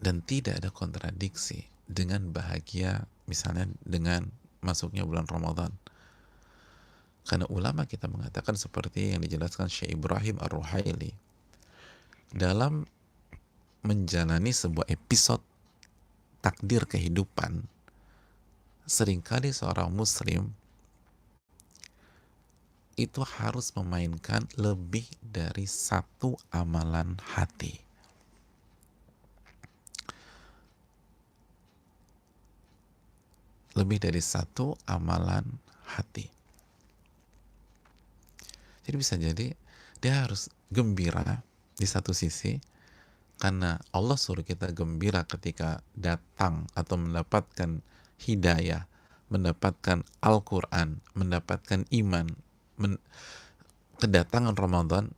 Dan tidak ada kontradiksi dengan bahagia misalnya dengan masuknya bulan Ramadan. Karena ulama kita mengatakan seperti yang dijelaskan Syekh Ibrahim Ar-Ruhaili dalam menjalani sebuah episode takdir kehidupan, seringkali seorang muslim itu harus memainkan lebih dari satu amalan hati. Lebih dari satu amalan hati. Jadi bisa jadi dia harus gembira di satu sisi karena Allah suruh kita gembira ketika datang atau mendapatkan hidayah, mendapatkan Al-Quran, mendapatkan iman, kedatangan Ramadan.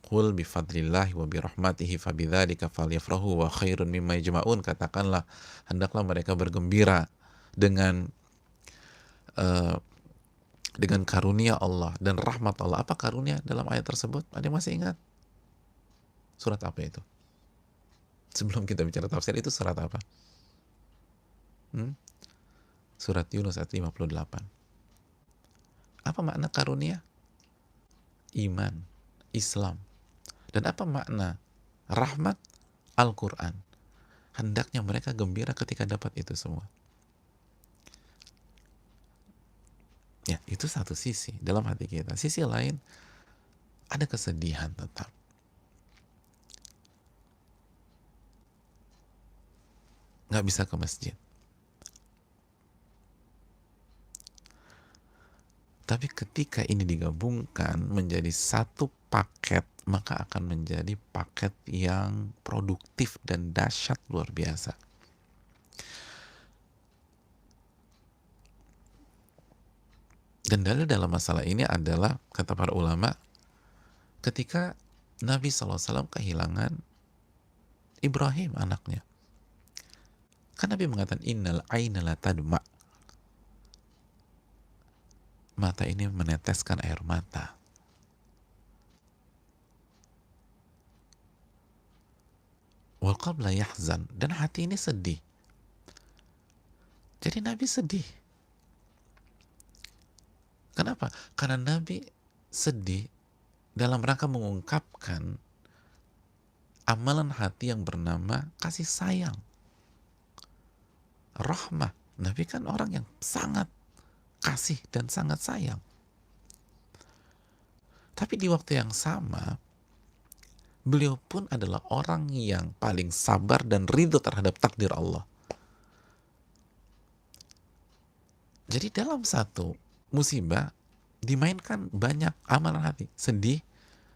Qul bifadlillahi wa birahmatihi fabidzalika falyafrahu wa khairun mimma yajma'un. Katakanlah, hendaklah mereka bergembira dengan karunia Allah dan rahmat Allah. Apa karunia dalam ayat tersebut? Ada yang masih ingat? Surat apa itu? Sebelum kita bicara tafsir, itu surat apa? Surat Yunus ayat 58. Apa makna karunia? Iman, Islam. Dan apa makna rahmat? Al-Quran. Hendaknya mereka gembira ketika dapat itu semua. Ya, itu satu sisi dalam hati kita. Sisi lain, ada kesedihan tetap. Nggak bisa ke masjid. Tapi ketika ini digabungkan menjadi satu paket, maka akan menjadi paket yang produktif dan dahsyat luar biasa. Dan dalil dalam masalah ini adalah, kata para ulama, ketika Nabi SAW kehilangan Ibrahim anaknya. Kan Nabi mengatakan, innal aina la tadma. Mata ini meneteskan air mata. Wal qalb la yahzan. Dan hati ini sedih. Jadi Nabi sedih. Kenapa? Karena Nabi sedih dalam rangka mengungkapkan amalan hati yang bernama kasih sayang, rahmah. Nabi kan orang yang sangat kasih dan sangat sayang. Tapi di waktu yang sama, beliau pun adalah orang yang paling sabar dan ridho terhadap takdir Allah. Jadi dalam satu musibah dimainkan banyak amalan hati. Sedih,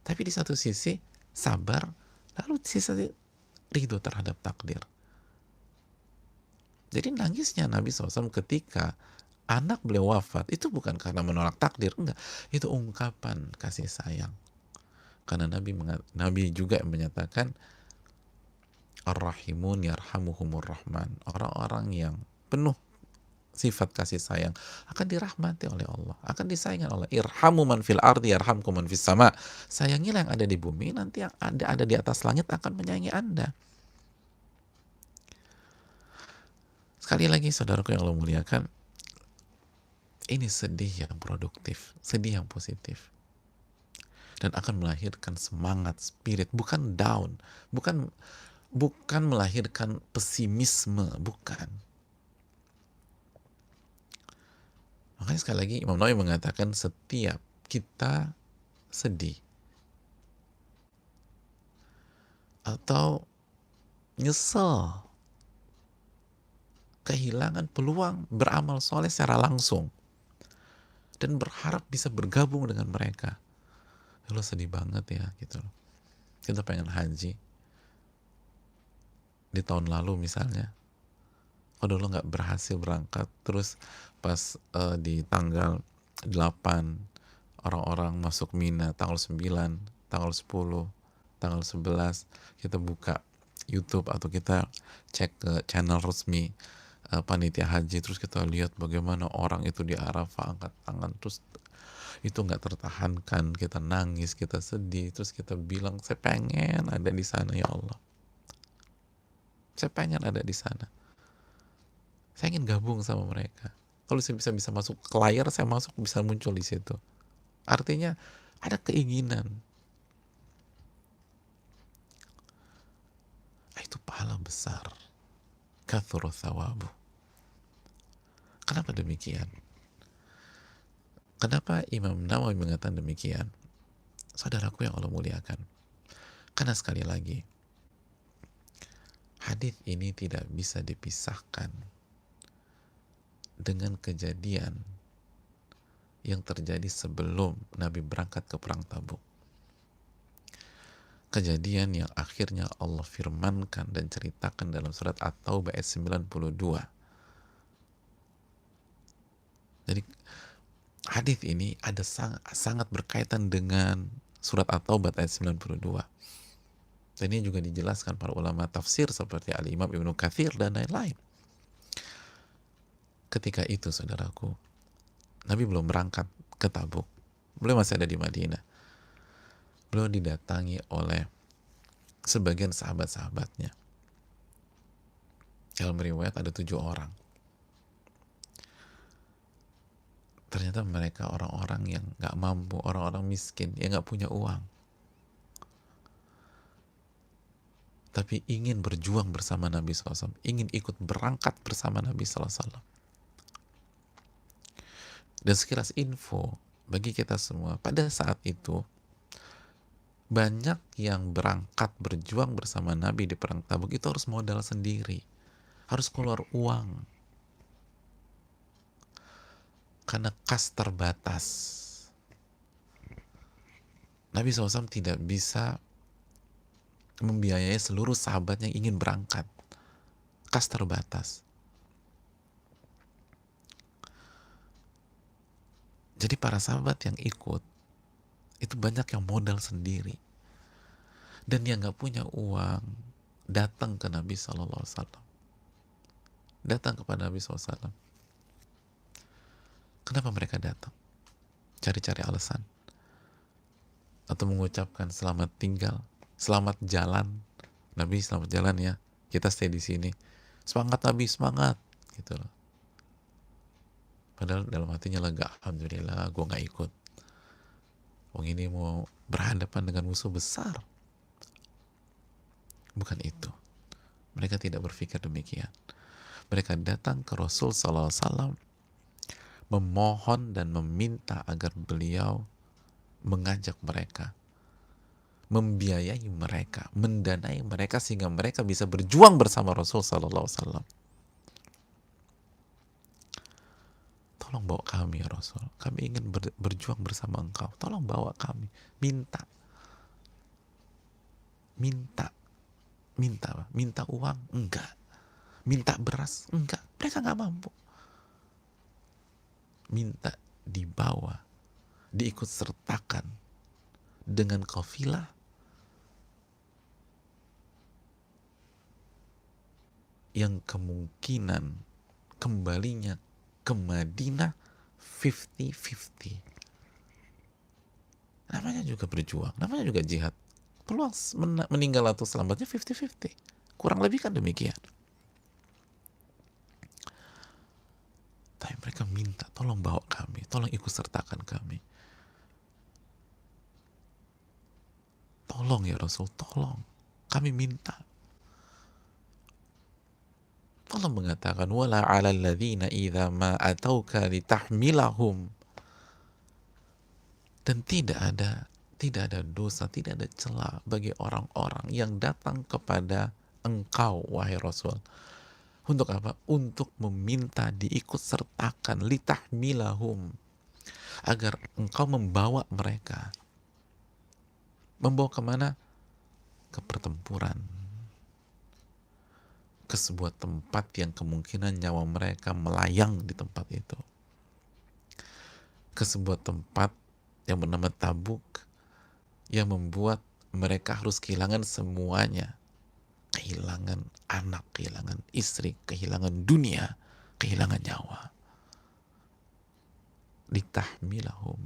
tapi di satu sisi sabar, lalu di sisi ridho terhadap takdir. Jadi nangisnya Nabi SAW ketika anak beliau wafat, itu bukan karena menolak takdir, enggak. Itu ungkapan kasih sayang. Karena Nabi juga menyatakan, Ar-Rahimun yarhamuhumur Rahman. Orang-orang yang penuh sifat kasih sayang akan dirahmati oleh Allah, akan disayangi oleh Allah. Irhamu man fil ardi yarhamkum man fis sama. Sayangilah yang ada di bumi, nanti yang ada di atas langit akan menyayangi Anda. Sekali lagi saudaraku yang Allah muliakan, ini sedih yang produktif, sedih yang positif, dan akan melahirkan semangat, spirit, bukan down, bukan melahirkan pesimisme, bukan. Makanya sekali lagi Imam Nawawi mengatakan setiap kita sedih, atau nyesel kehilangan peluang beramal soleh secara langsung dan berharap bisa bergabung dengan mereka. Lo sedih banget ya gitu loh. Kita pengen haji di tahun lalu misalnya, kalau lo nggak berhasil berangkat, terus pas di tanggal 8 orang-orang masuk Mina, tanggal 9, tanggal 10, tanggal 11 kita buka YouTube atau kita cek ke channel resmi panitia haji, terus kita lihat bagaimana orang itu di Arafah angkat tangan, terus itu nggak tertahankan, kita nangis, kita sedih, terus kita bilang saya pengen ada di sana ya Allah, saya pengen ada di sana, saya ingin gabung sama mereka. Kalau saya bisa masuk ke layar, saya masuk, bisa muncul di situ. Artinya ada keinginan. Itu pahala besar. Kathuru thawabu. Kenapa demikian? Kenapa Imam Nawawi mengatakan demikian? Saudaraku yang Allah muliakan. Karena sekali lagi, hadis ini tidak bisa dipisahkan dengan kejadian yang terjadi sebelum Nabi berangkat ke perang Tabuk. Kejadian yang akhirnya Allah firmankan dan ceritakan dalam surat At-Taubah ayat 92. Jadi hadis ini ada sangat berkaitan dengan surat At-Taubah ayat 92. Dan ini juga dijelaskan para ulama tafsir seperti Al-Imam Ibnu Katsir dan lain-lain. Ketika itu saudaraku, Nabi belum berangkat ke Tabuk. Beliau masih ada di Madinah. Beliau didatangi oleh sebagian sahabat-sahabatnya. Dalam riwayat ada 7 orang. Ternyata mereka orang-orang yang gak mampu, orang-orang miskin, yang gak punya uang. Tapi ingin berjuang bersama Nabi SAW, ingin ikut berangkat bersama Nabi SAW. Dan sekilas info bagi kita semua, pada saat itu banyak yang berangkat berjuang bersama Nabi di perang Tabuk itu harus modal sendiri, harus keluar uang karena kas terbatas. Nabi SAW tidak bisa membiayai seluruh sahabat yang ingin berangkat, kas terbatas. Jadi para sahabat yang ikut itu banyak yang modal sendiri, dan yang nggak punya uang datang ke Nabi SAW, datang kepada Nabi SAW. Kenapa mereka datang? Cari-cari alasan atau mengucapkan selamat tinggal, selamat jalan. Nabi selamat jalan ya, kita stay di sini. Semangat Nabi, semangat gitu loh. Padahal dalam hatinya lega, alhamdulillah gue nggak ikut. Wong ini mau berhadapan dengan musuh besar. Bukan itu. Mereka tidak berpikir demikian. Mereka datang ke Rasul SAW memohon dan meminta agar beliau mengajak mereka, membiayai mereka, mendanai mereka sehingga mereka bisa berjuang bersama Rasul SAW. Tolong bawa kami ya Rasul, kami ingin berjuang bersama engkau, tolong bawa kami. Minta uang? Enggak. Minta beras? Enggak, mereka nggak mampu. Minta dibawa, diikut sertakan dengan kafilah yang kemungkinan kembalinya ke Madinah 50-50. Namanya juga berjuang, namanya juga jihad. Peluang meninggal atau selamatnya 50-50. Kurang lebih kan demikian. Tapi mereka minta, tolong bawa kami, tolong ikut sertakan kami. Tolong ya Rasul, tolong. Kami minta. Allah mengatakan, wala 'alal ladzina idza ma atauka litahmilahum. Dan tidak ada tidak ada dosa, tidak ada celah bagi orang-orang yang datang kepada engkau, wahai Rasul. Untuk apa? Untuk meminta diikut sertakan, litahmilahum, agar engkau membawa mereka. Membawa kemana? Ke pertempuran, ke sebuah tempat yang kemungkinan nyawa mereka melayang di tempat itu, ke sebuah tempat yang bernama Tabuk, yang membuat mereka harus kehilangan semuanya, kehilangan anak, kehilangan istri, kehilangan dunia, kehilangan nyawa. Litahmilahum,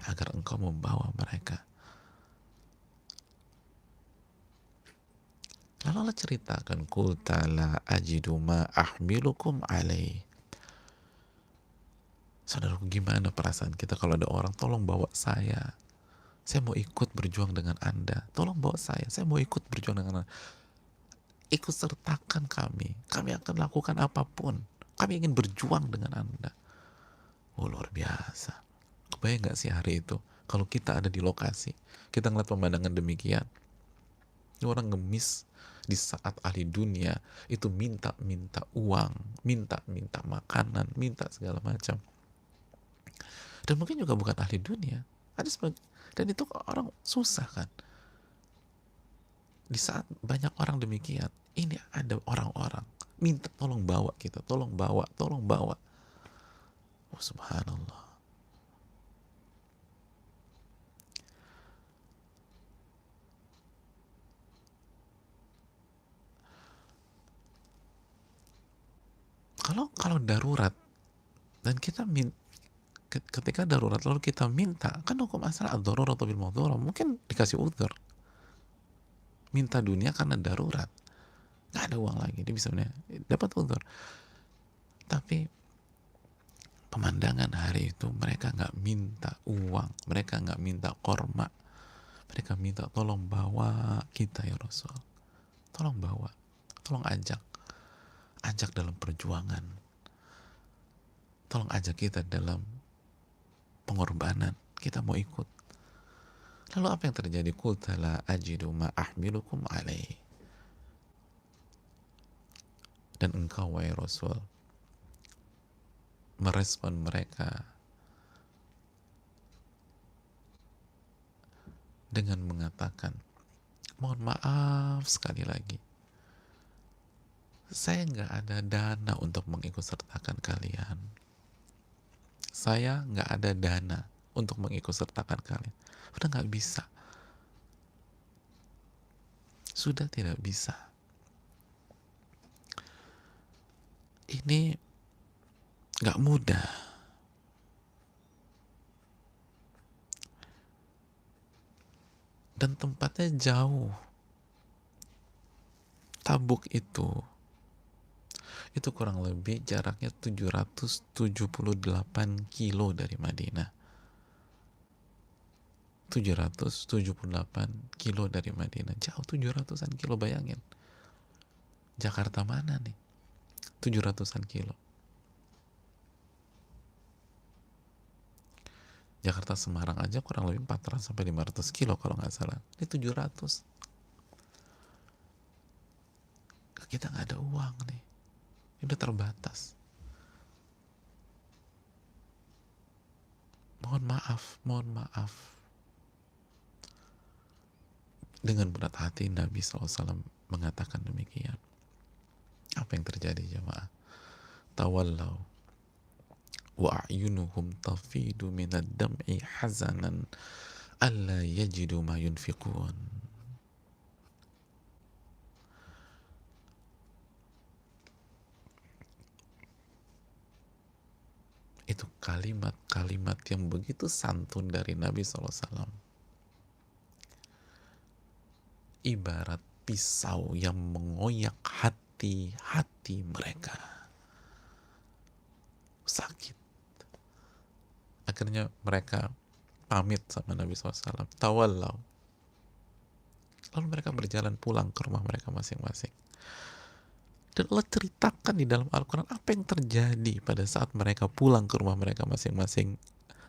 agar engkau membawa mereka. Lalu Allah ceritakan, qul ta'ala ajidu ma ahmilukum alaih. Saudaraku, gimana perasaan kita kalau ada orang, tolong bawa saya mau ikut berjuang dengan Anda, tolong bawa saya mau ikut berjuang dengan Anda, ikut sertakan kami akan lakukan apapun, kami ingin berjuang dengan Anda. Oh, luar biasa. Kebayang gak sih hari itu kalau kita ada di lokasi, kita ngeliat pemandangan demikian, orang ngemis di saat ahli dunia itu minta uang, minta makanan, minta segala macam. Dan mungkin juga bukan ahli dunia, ada dan itu orang susah kan. Di saat banyak orang demikian, ini ada orang-orang minta tolong bawa kita, tolong bawa. Oh, subhanallah. Kalau darurat dan kita ketika darurat lalu kita minta, kan hukum asal ad-daruratu bil madhurah, mungkin dikasih udzur. Minta dunia karena darurat, nggak ada uang lagi, dia bisa dapat udzur. Tapi pemandangan hari itu, mereka nggak minta uang, mereka nggak minta korma, mereka minta tolong bawa kita ya Rasul, tolong bawa, tolong ajak dalam perjuangan, tolong ajak kita dalam pengorbanan, kita mau ikut. Lalu apa yang terjadi? Qul la ajidu ma ahmilukum alaih. Dan engkau wahai Rasul merespon mereka dengan mengatakan, mohon maaf sekali lagi, saya nggak ada dana untuk mengikut sertakan kalian. Saya nggak ada dana untuk mengikut sertakan kalian. Udah nggak bisa. Sudah tidak bisa. Ini nggak mudah. Dan tempatnya jauh. Tabuk itu kurang lebih jaraknya 778 kilo dari Madinah. 778 kilo dari Madinah. Jauh, 700-an kilo, bayangin. Jakarta mana nih? 700-an kilo. Jakarta Semarang aja kurang lebih 400 sampai 500 kilo kalau nggak salah. Ini 700. Kita nggak ada uang nih. Ini udah terbatas. Mohon maaf. Dengan berat hati Nabi SAW mengatakan demikian. Apa yang terjadi jemaah? Tawallau wa a'yunuhum tafidu minad dam'i hazanan alla yajidu ma yunfiqun. Itu kalimat-kalimat yang begitu santun dari Nabi SAW. Ibarat pisau yang mengoyak hati mereka. Sakit. Akhirnya mereka pamit sama Nabi SAW. Tawallau. Lalu mereka berjalan pulang ke rumah mereka masing-masing. Dan Allah ceritakan di dalam Al-Quran apa yang terjadi pada saat mereka pulang ke rumah mereka masing-masing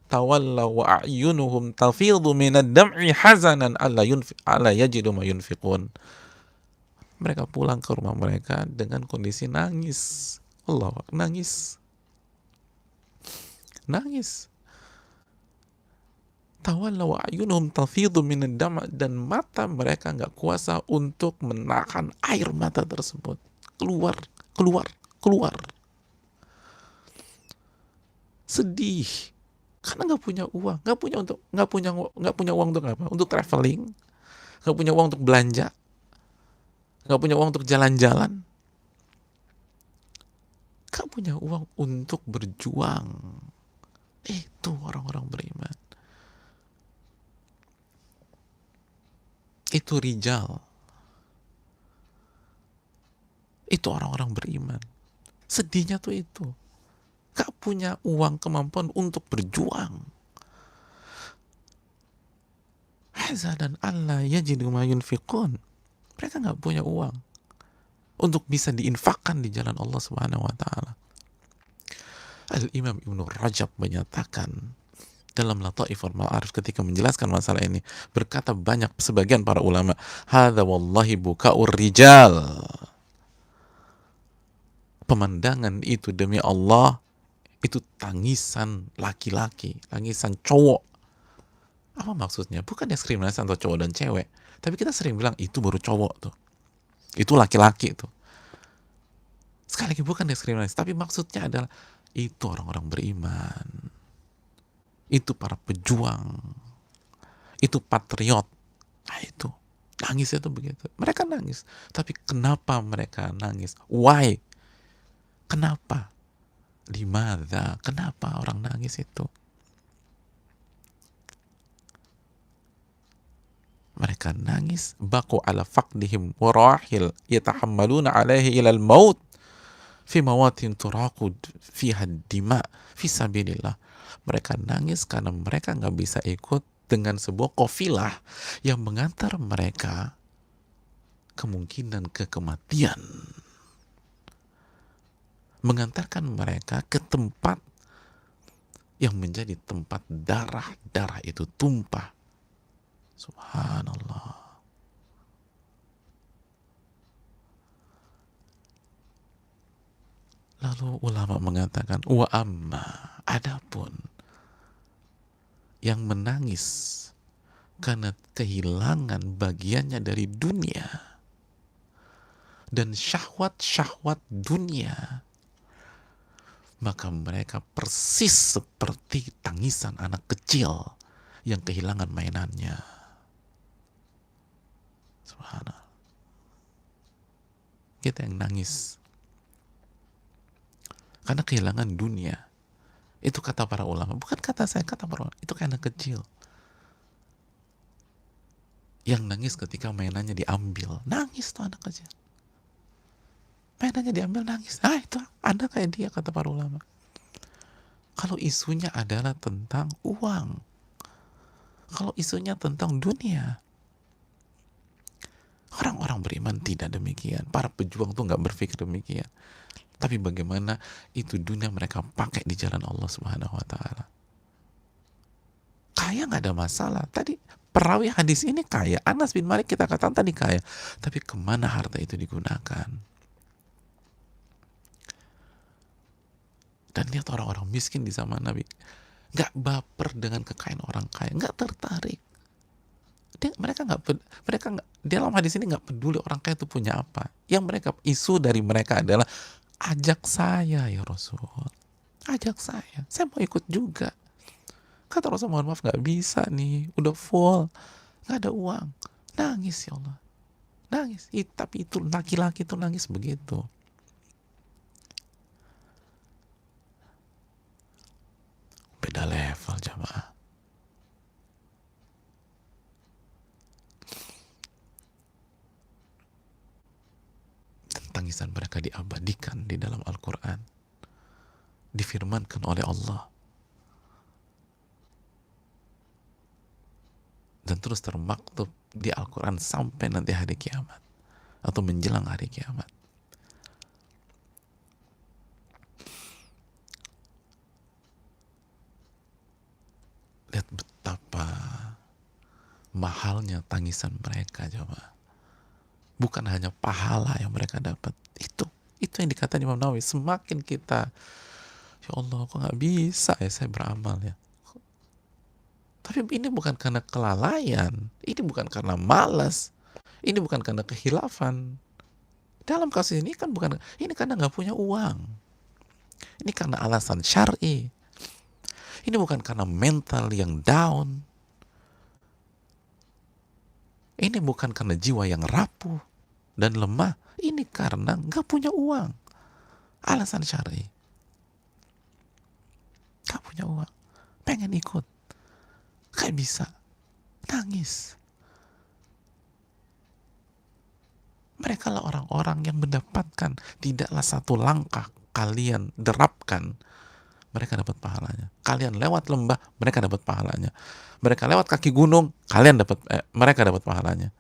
tawallaw wa a'yunuhum tafidhu minad dam'i hazanan alla yajidu ma yunfiqun. Mereka pulang ke rumah mereka dengan kondisi nangis. Allah, nangis. Nangis. Tawallaw wa a'yunuhum tafidhu minad dam', dan mata mereka nggak kuasa untuk menahan air mata tersebut. Keluar, keluar, keluar. Sedih. Karena nggak punya uang, nggak punya uang untuk apa? Untuk traveling, nggak punya uang untuk belanja, nggak punya uang untuk jalan-jalan, nggak punya uang untuk berjuang. Itu orang-orang beriman. Itu rijal. Itu orang-orang beriman. Sedihnya tuh itu. Gak punya uang, kemampuan untuk berjuang. Hazadan alla yajidu ma yunfiqun. Mereka gak punya uang untuk bisa diinfakkan di jalan Allah Subhanahu wa taala. Al-Imam Ibnu Rajab menyatakan dalam Lataiful Ma'arif ketika menjelaskan masalah ini, berkata banyak sebagian para ulama, hadza wallahi buka'ur rijal. Pemandangan itu demi Allah itu tangisan laki-laki, tangisan cowok. Apa maksudnya? Bukan diskriminasi antara cowok dan cewek, tapi kita sering bilang itu baru cowok tuh, itu laki-laki tuh. Sekali lagi bukan diskriminasi, tapi maksudnya adalah itu orang-orang beriman, itu para pejuang, itu patriot. Nah itu nangisnya tuh begitu. Mereka nangis, tapi kenapa mereka nangis? Why? Kenapa? Limadha? Kenapa orang nangis itu? Mereka nangis baku ala faqdihim warahil yatahammaluna alaihi ilal maut fi mawatin turaqud fiha dima fi sabilillah. Mereka nangis karena mereka nggak bisa ikut dengan sebuah kafilah yang mengantar mereka kemungkinan ke kematian, mengantarkan mereka ke tempat yang menjadi tempat darah itu tumpah. Subhanallah. Lalu ulama mengatakan, wa amma, adapun yang menangis karena kehilangan bagiannya dari dunia dan syahwat-syahwat dunia, maka mereka persis seperti tangisan anak kecil yang kehilangan mainannya. Subhanallah. Kita yang nangis karena kehilangan dunia. Itu kata para ulama, bukan kata saya, kata para ulama. Itu kayak anak kecil yang nangis ketika mainannya diambil. Nangis tuh anak kecil. Mainannya diambil, nangis. Ah, itu ada kayak dia, kata para ulama. Kalau isunya adalah tentang uang, kalau isunya tentang dunia, orang-orang beriman tidak demikian. Para pejuang tuh nggak berpikir demikian. Tapi bagaimana itu dunia mereka pakai di jalan Allah Subhanahu wa taala. Kaya nggak ada masalah. Tadi perawi hadis ini kaya. Anas bin Malik kita katakan tadi kaya. Tapi kemana harta itu digunakan? Dan lihat orang-orang miskin di zaman Nabi. Nggak baper dengan kekayaan orang kaya. Nggak tertarik. Mereka dalam hadis ini nggak peduli orang kaya itu punya apa. Yang mereka isu dari mereka adalah, ajak saya ya Rasul, ajak saya mau ikut juga. Kata Rasul, mohon maaf nggak bisa nih, udah full, nggak ada uang. Nangis ya Allah, nangis. Tapi itu laki-laki itu nangis begitu. Beda level jamaah. Tangisan mereka diabadikan di dalam Al-Quran, difirmankan oleh Allah, dan terus termaktub di Al-Quran sampai nanti hari kiamat atau menjelang hari kiamat. Lihat betapa mahalnya tangisan mereka, coba. Bukan hanya pahala yang mereka dapat. Itu yang dikatakan Imam Nawawi. Semakin kita, ya Allah, kok nggak bisa ya saya beramal ya. Tapi ini bukan karena kelalaian, ini bukan karena malas, ini bukan karena kehilafan. Dalam kasus ini kan bukan, ini karena nggak punya uang. Ini karena alasan syar'i. Ini bukan karena mental yang down. Ini bukan karena jiwa yang rapuh dan lemah. Ini karena nggak punya uang. Alasan syar'i. Nggak punya uang. Pengen ikut. Kayak bisa. Nangis. Mereka lah orang-orang yang mendapatkan, tidaklah satu langkah kalian derapkan, mereka dapat pahalanya. Kalian lewat lembah, mereka dapat pahalanya. Mereka lewat kaki gunung, mereka dapat pahalanya.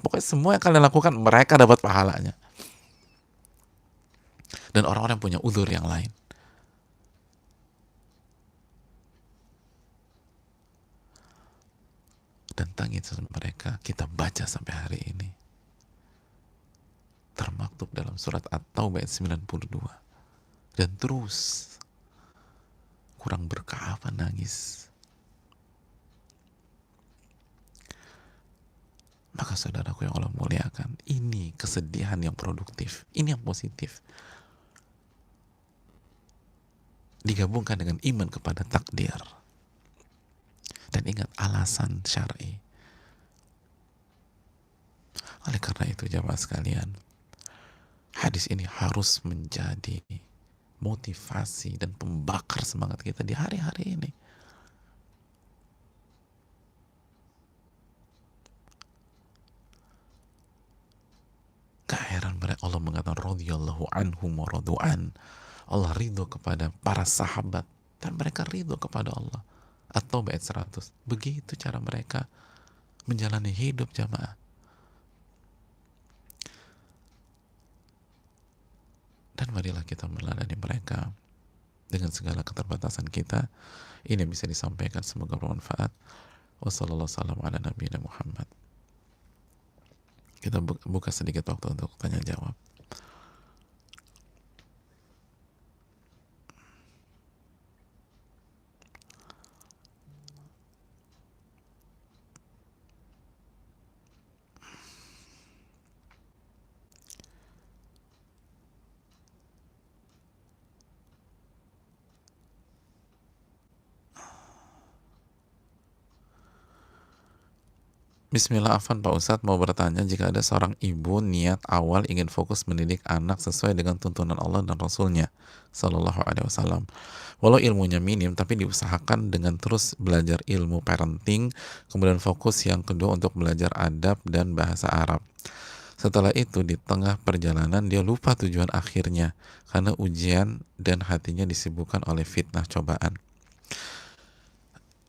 Pokoknya semua yang kalian lakukan, mereka dapat pahalanya. Dan orang-orang yang punya uzur yang lain. Dan tangisan mereka kita baca sampai hari ini. Termaktub dalam surat At-Taubah ayat 92. Dan terus kurang berkah apa nangis. Maka saudaraku yang Allah muliakan, ini kesedihan yang produktif, ini yang positif. Digabungkan dengan iman kepada takdir. Dan ingat alasan syar'i. Oleh karena itu jamaah sekalian, hadis ini harus menjadi motivasi dan pembakar semangat kita di hari-hari ini. Gak heran Allah mengatakan radhiyallahu anhum wa radu'an. Allah ridho kepada para sahabat dan mereka ridho kepada Allah. Atau ayat 100. Begitu cara mereka menjalani hidup jamaah. Dan marilah kita meneladani mereka dengan segala keterbatasan kita. Ini bisa disampaikan, semoga bermanfaat. Wassalamualaikum warahmatullahi wabarakatuh. Kita buka sedikit waktu untuk tanya jawab. Bismillah, Afan Pak Ustadz mau bertanya, jika ada seorang ibu niat awal ingin fokus mendidik anak sesuai dengan tuntunan Allah dan Rasulnya Sallallahu Alaihi Wasallam, walau ilmunya minim tapi diusahakan dengan terus belajar ilmu parenting, kemudian fokus yang kedua untuk belajar adab dan bahasa Arab. Setelah itu di tengah perjalanan dia lupa tujuan akhirnya karena ujian dan hatinya disibukkan oleh fitnah cobaan.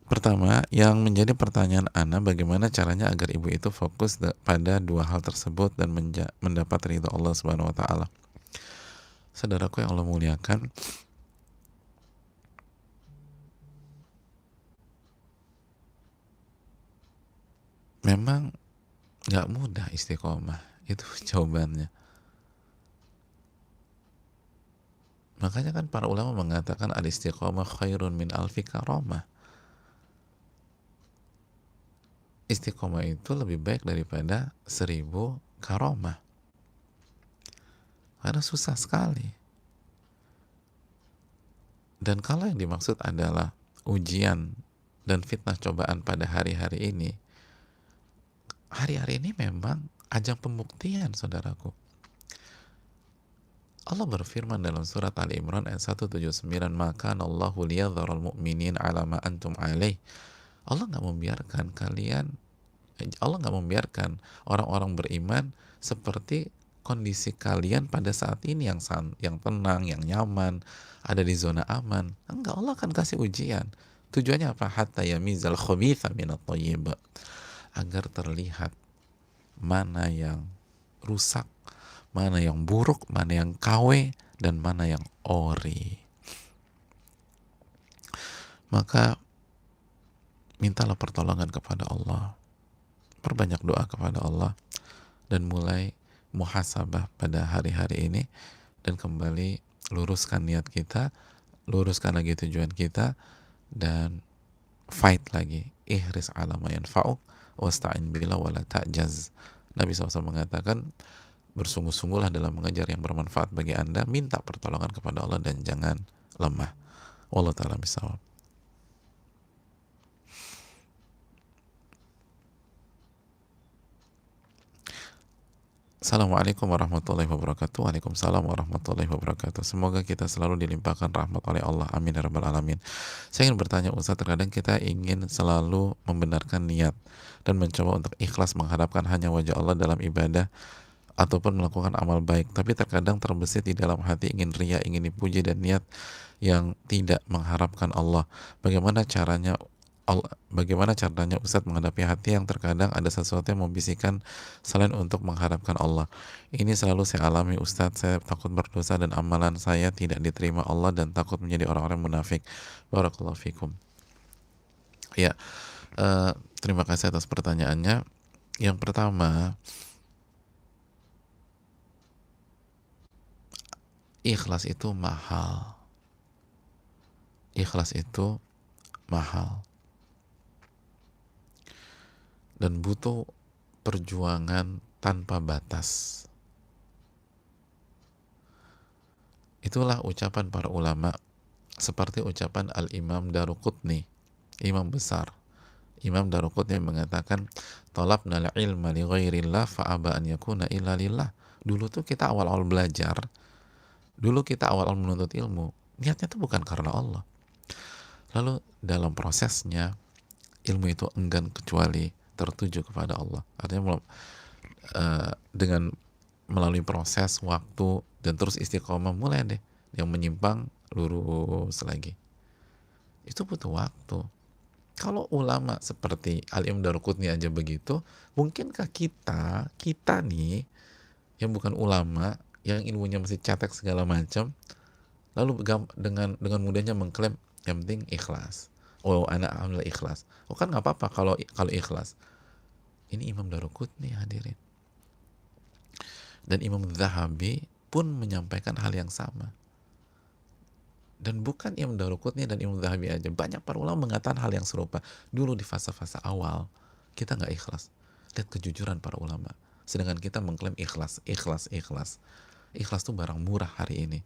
Pertama, yang menjadi pertanyaan Ana, bagaimana caranya agar ibu itu fokus pada dua hal tersebut dan mendapat ridha Allah Subhanahu wa taala. Saudaraku yang Allah muliakan, memang nggak mudah istiqomah, itu jawabannya. Makanya kan para ulama mengatakan al-istiqomah khairun min alfi karamah. Istiqomah itu lebih baik daripada 1000 karomah. Karena susah sekali. Dan kalau yang dimaksud adalah ujian dan fitnah cobaan pada hari-hari ini, hari-hari ini memang ajang pembuktian, saudaraku. Allah berfirman dalam surat Ali Imran ayat 179, maka Allahu liyadharal mu'minin ala ma antum alaih. Allah nggak membiarkan orang-orang beriman seperti kondisi kalian pada saat ini yang tenang, yang nyaman, ada di zona aman. Enggak, Allah akan kasih ujian. Tujuannya apa? Hatta yamizal khabitha minat thayyib. Agar terlihat mana yang rusak, mana yang buruk, mana yang KW, dan mana yang ori. Maka mintalah pertolongan kepada Allah, perbanyak doa kepada Allah, dan mulai muhasabah pada hari-hari ini, dan kembali luruskan niat kita, luruskan lagi tujuan kita, dan fight lagi. Ihris ala ma yanfa'uk wasta'in billah wala ta'jaz. Nabi SAW mengatakan, bersungguh-sungguhlah dalam mengejar yang bermanfaat bagi Anda, minta pertolongan kepada Allah dan jangan lemah. Wallahu ta'ala bisawab. Assalamualaikum warahmatullahi wabarakatuh. Waalaikumsalam warahmatullahi wabarakatuh. Semoga kita selalu dilimpahkan rahmat oleh Allah. Amin ya rabbal alamin. Saya ingin bertanya Ustaz, terkadang kita ingin selalu membenarkan niat dan mencoba untuk ikhlas mengharapkan hanya wajah Allah dalam ibadah ataupun melakukan amal baik, tapi terkadang terbesit di dalam hati ingin riya, ingin dipuji, dan niat yang tidak mengharapkan Allah. Bagaimana caranya Ustadz menghadapi hati yang terkadang ada sesuatu yang membisikkan selain untuk mengharapkan Allah? Ini selalu saya alami Ustadz. Saya takut berdosa dan amalan saya tidak diterima Allah dan takut menjadi orang-orang munafik. Barakallahu fikum. Ya, terima kasih atas pertanyaannya. Yang pertama, ikhlas itu mahal. Ikhlas itu mahal. Dan butuh perjuangan tanpa batas. Itulah ucapan para ulama, seperti ucapan Al-Imam Daruqutni, imam besar. Imam Daruqutni mengatakan, "Talabna al-ilma li ghairillah fa'aba an yakuna illa lillah." Dulu tuh kita awal-awal belajar, dulu kita awal-awal menuntut ilmu, niatnya tuh bukan karena Allah. Lalu dalam prosesnya, ilmu itu enggan kecuali tertuju kepada Allah. Artinya dengan melalui proses waktu dan terus istiqomah, mulai deh yang menyimpang lurus lagi. Itu butuh waktu. Kalau ulama seperti Al-Imam Daruqutni aja begitu, mungkinkah kita nih yang bukan ulama, yang ilmunya masih cetek segala macam, lalu dengan mudahnya mengklaim yang penting ikhlas. Oh, anak alhamdulillah ikhlas. Oh, kan nggak apa-apa kalau ikhlas. Ini Imam Daruqutni, hadirin. Dan Imam Zahabi pun menyampaikan hal yang sama. Dan bukan Imam Daruqutni dan Imam Zahabi aja, banyak para ulama mengatakan hal yang serupa. Dulu di fase-fase awal kita nggak ikhlas. Lihat kejujuran para ulama. Sedangkan kita mengklaim ikhlas. Ikhlas itu barang murah hari ini.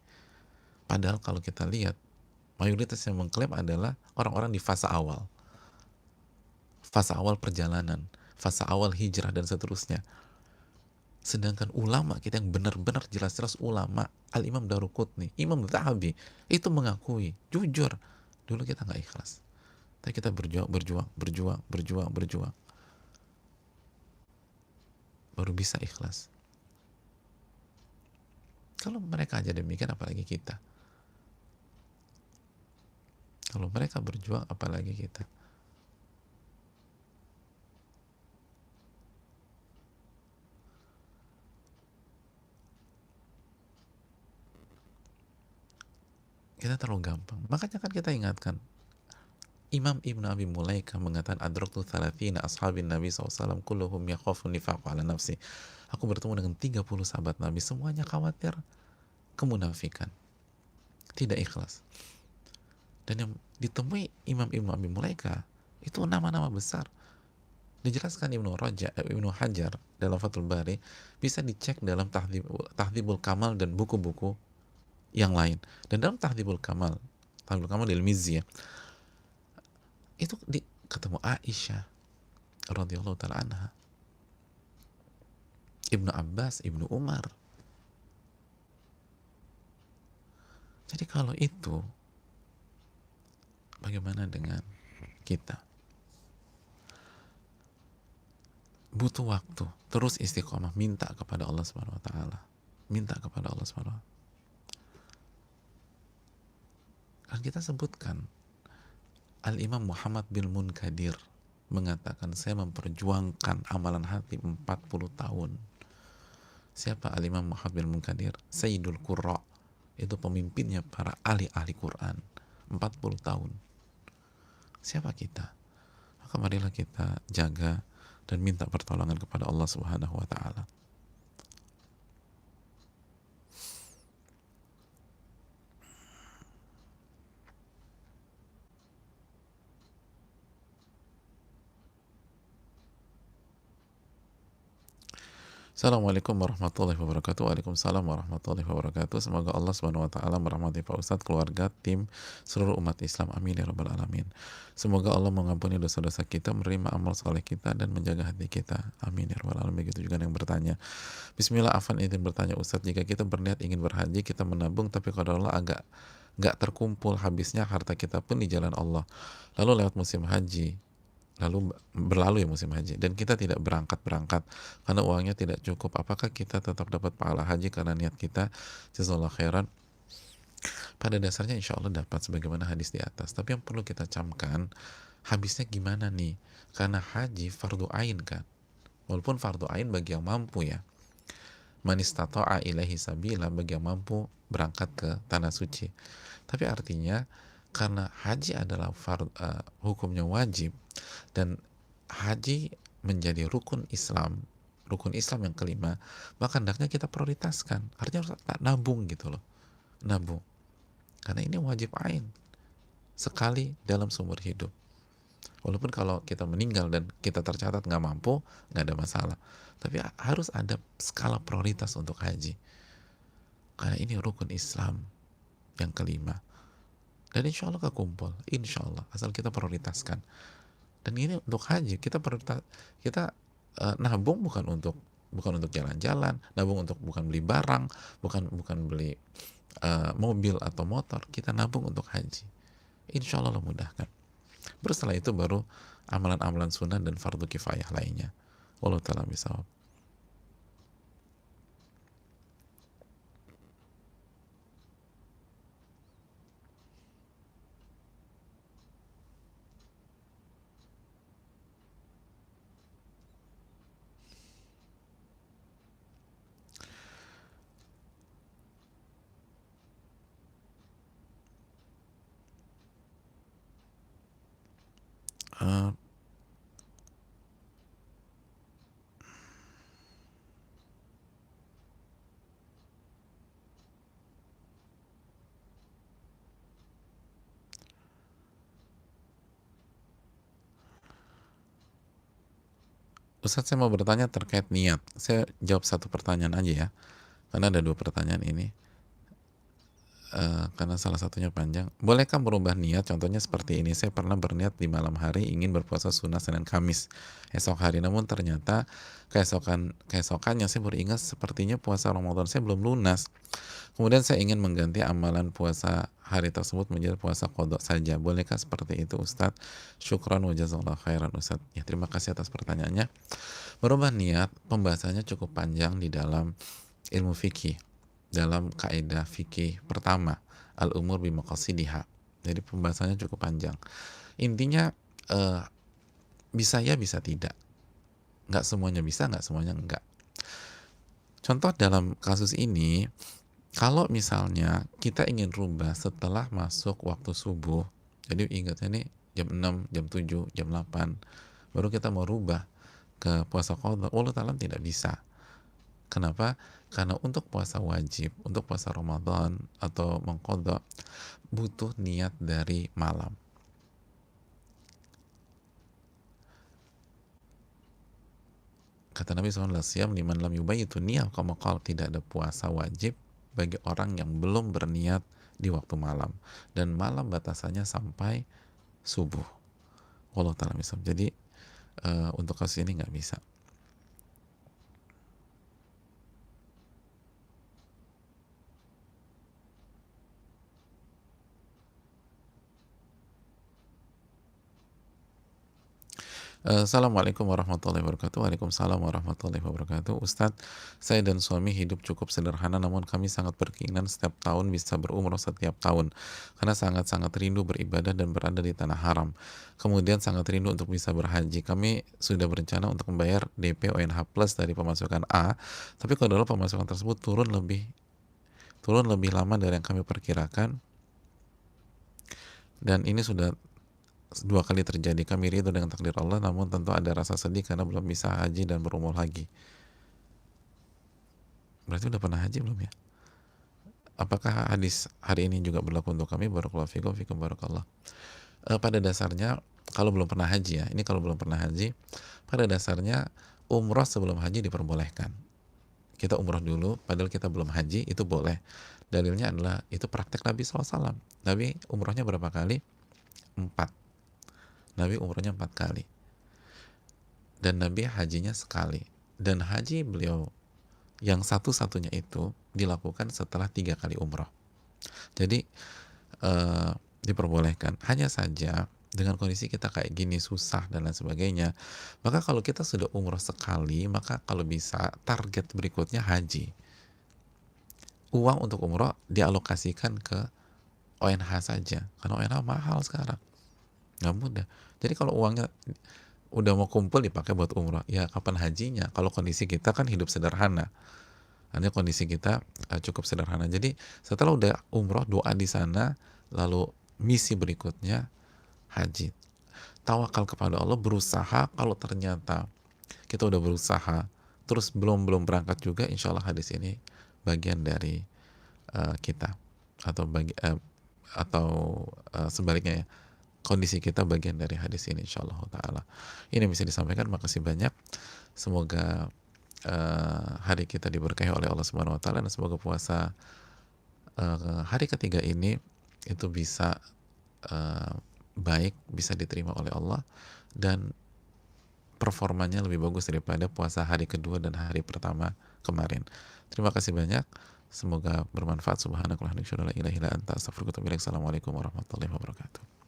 Padahal kalau kita lihat, mayoritas yang mengklaim adalah orang-orang di fase awal perjalanan, fase awal hijrah dan seterusnya. Sedangkan ulama kita yang benar-benar jelas-jelas ulama, Al-Imam Daruqutni, Imam Zahabi, itu mengakui, jujur, dulu kita nggak ikhlas. Tapi kita berjuang, baru bisa ikhlas. Kalau mereka aja demikian, apalagi kita. Kalau mereka berjuang, apalagi kita. Kita terlalu gampang. Makanya kan kita ingatkan, Imam Ibn Abi Mulaika mengatakan, adraktu thalathina ashabin Nabi SAW kulluhum yakhafu nifaqu ala nafsi. Aku bertemu dengan 30 sahabat Nabi, semuanya khawatir kemunafikan, tidak ikhlas. Dan yang ditemui Imam Ibn Abi Mulaika itu nama-nama besar. Dijelaskan Ibnu Hajar dalam Fathul Bari, bisa dicek dalam Tahdhibul Kamal dan buku-buku yang lain. Dan dalam Tahdhibul Kamal di Al-Mizzi, itu ketemu Aisyah radhiyallahu taala anha, Ibnu Abbas, Ibnu Umar. Jadi kalau itu, bagaimana dengan kita? Butuh waktu, terus istiqomah, minta kepada Allah Subhanahu wa taala. Minta kepada Allah Subhanahu wa taala. Kan kita sebutkan Al-Imam Muhammad bin Munkadir mengatakan, saya memperjuangkan amalan hati 40 tahun. Siapa Al-Imam Muhammad bin Munkadir? Sayyidul Qurra, itu pemimpinnya para ahli-ahli Quran, 40 tahun. Siapa kita? Maka maka marilah kita jaga dan minta pertolongan kepada Allah Subhanahu wa taala. Assalamualaikum warahmatullahi wabarakatuh. Waalaikumsalam warahmatullahi wabarakatuh. Semoga Allah Subhanahu wa taala merahmati Pak Ustadz, keluarga, tim, seluruh umat Islam. Amin ya rabbal alamin. Semoga Allah mengampuni dosa-dosa kita, menerima amal soleh kita, dan menjaga hati kita. Amin ya rabbal alamin. Begitu juga yang bertanya. Bismillah, Afan izin bertanya Ustadz, jika kita berniat ingin berhaji, kita menabung tapi kalau Allah agak nggak terkumpul, habisnya harta kita pun di jalan Allah. Lalu lewat musim haji, lalu berlalu ya musim haji, dan kita tidak berangkat karena uangnya tidak cukup, apakah kita tetap dapat pahala haji karena niat kita? Jazakallahu khairan. Pada dasarnya insya Allah dapat sebagaimana hadis di atas, tapi yang perlu kita camkan, habisnya gimana nih? Karena haji fardu ain kan, walaupun fardu ain bagi yang mampu ya, man istata'a ilaihi sabila, bagi yang mampu berangkat ke tanah suci. Tapi artinya karena haji adalah hukumnya wajib, dan haji menjadi rukun Islam yang kelima, maka hendaknya kita prioritaskan. Artinya harus nabung gitu loh, nabung, karena ini wajib ain, sekali dalam seumur hidup. Walaupun kalau kita meninggal dan kita tercatat nggak mampu, nggak ada masalah, tapi harus ada skala prioritas untuk haji, karena ini rukun Islam yang kelima. Dan insya Allah kekumpul, insya Allah, asal kita prioritaskan. Dan ini untuk haji kita nabung bukan untuk jalan-jalan, nabung untuk bukan beli barang, bukan beli mobil atau motor, kita nabung untuk haji. Insya Allah mudahkan. Baru setelah itu baru amalan-amalan sunnah dan fardu kifayah lainnya. Wallahu ta'ala bishawab. Ustadz, saya mau bertanya terkait niat. Saya jawab satu pertanyaan aja ya, karena ada dua pertanyaan ini. Karena salah satunya panjang. Bolehkah merubah niat? Contohnya seperti ini, saya pernah berniat di malam hari ingin berpuasa sunnah Senin Kamis esok hari, namun ternyata keesokannya saya baru ingat sepertinya puasa Ramadan saya belum lunas. Kemudian saya ingin mengganti amalan puasa hari tersebut menjadi puasa qadha saja. Bolehkah seperti itu Ustadz? Syukran wa jazakallahu khairan Ustadz. Ya, terima kasih atas pertanyaannya. Merubah niat, pembahasannya cukup panjang di dalam ilmu fikih, dalam kaidah fikih pertama, al-umur bimaqasidiha. Jadi pembahasannya cukup panjang. Intinya bisa ya, bisa tidak. Nggak semuanya bisa, nggak semuanya enggak. Contoh dalam kasus ini, kalau misalnya kita ingin rubah setelah masuk waktu subuh, jadi ingatnya nih jam 6, jam 7, jam 8, baru kita mau rubah ke puasa qadha, Allah Ta'ala tidak bisa. Kenapa? Karena untuk puasa wajib, untuk puasa Ramadan atau mengqadha, butuh niat dari malam. Kata Nabi SAW, siyam liman lam yubayyitu niyah, tidak ada puasa wajib bagi orang yang belum berniat di waktu malam, dan malam batasannya sampai subuh. Wallahu ta'ala bishawab. Jadi untuk kasus ini nggak bisa. Assalamualaikum warahmatullahi wabarakatuh. Waalaikumsalam warahmatullahi wabarakatuh. Ustadz, saya dan suami hidup cukup sederhana, namun kami sangat berkeinginan setiap tahun bisa berumrah setiap tahun, karena sangat-sangat rindu beribadah dan berada di tanah haram. Kemudian sangat rindu untuk bisa berhaji. Kami sudah berencana untuk membayar DP ONH Plus dari pemasukan A, tapi kalau pemasukan tersebut turun lebih lama dari yang kami perkirakan, dan ini sudah dua kali terjadi, kami ridho dengan takdir Allah, namun tentu ada rasa sedih karena belum bisa haji dan berumur lagi. Berarti udah pernah haji belum ya? Apakah hadis hari ini juga berlaku untuk kami? Barakallahu fikum, fikum barakallah. Pada dasarnya kalau belum pernah haji ya, ini kalau belum pernah haji, pada dasarnya umroh sebelum haji diperbolehkan. Kita umroh dulu, padahal kita belum haji, itu boleh. Dalilnya adalah itu praktek Nabi SAW. Nabi umrohnya berapa kali? 4. Nabi umrohnya 4 kali. Dan Nabi hajinya sekali. Dan haji beliau yang satu-satunya itu dilakukan setelah 3 kali umroh. Jadi diperbolehkan. Hanya saja dengan kondisi kita kayak gini susah dan lain sebagainya, maka kalau kita sudah umroh sekali, maka kalau bisa target berikutnya haji. Uang untuk umroh dialokasikan ke ONH saja, karena ONH mahal sekarang, nggak mudah. Jadi kalau uangnya udah mau kumpul dipakai buat umroh, ya kapan hajinya? Kalau kondisi kita kan hidup sederhana, hanya kondisi kita cukup sederhana. Jadi setelah udah umroh, doa di sana, lalu misi berikutnya haji. Tawakal kepada Allah, berusaha. Kalau ternyata kita udah berusaha terus belum berangkat juga, insya Allah hadis ini bagian dari kita, atau sebaliknya ya, kondisi kita bagian dari hadis ini, insya Allah taala. Ini yang bisa disampaikan. Makasih banyak. Semoga hari kita diberkahi oleh Allah Subhanahu Wa Taala, dan semoga puasa hari ketiga ini itu bisa baik, bisa diterima oleh Allah, dan performanya lebih bagus daripada puasa hari kedua dan hari pertama kemarin. Terima kasih banyak. Semoga bermanfaat. Subhanakallahumma wa bihamdika, asyhadu an la ilaha illa anta, astaghfiruka wa atubu ilaik. Assalamualaikum warahmatullahi wabarakatuh.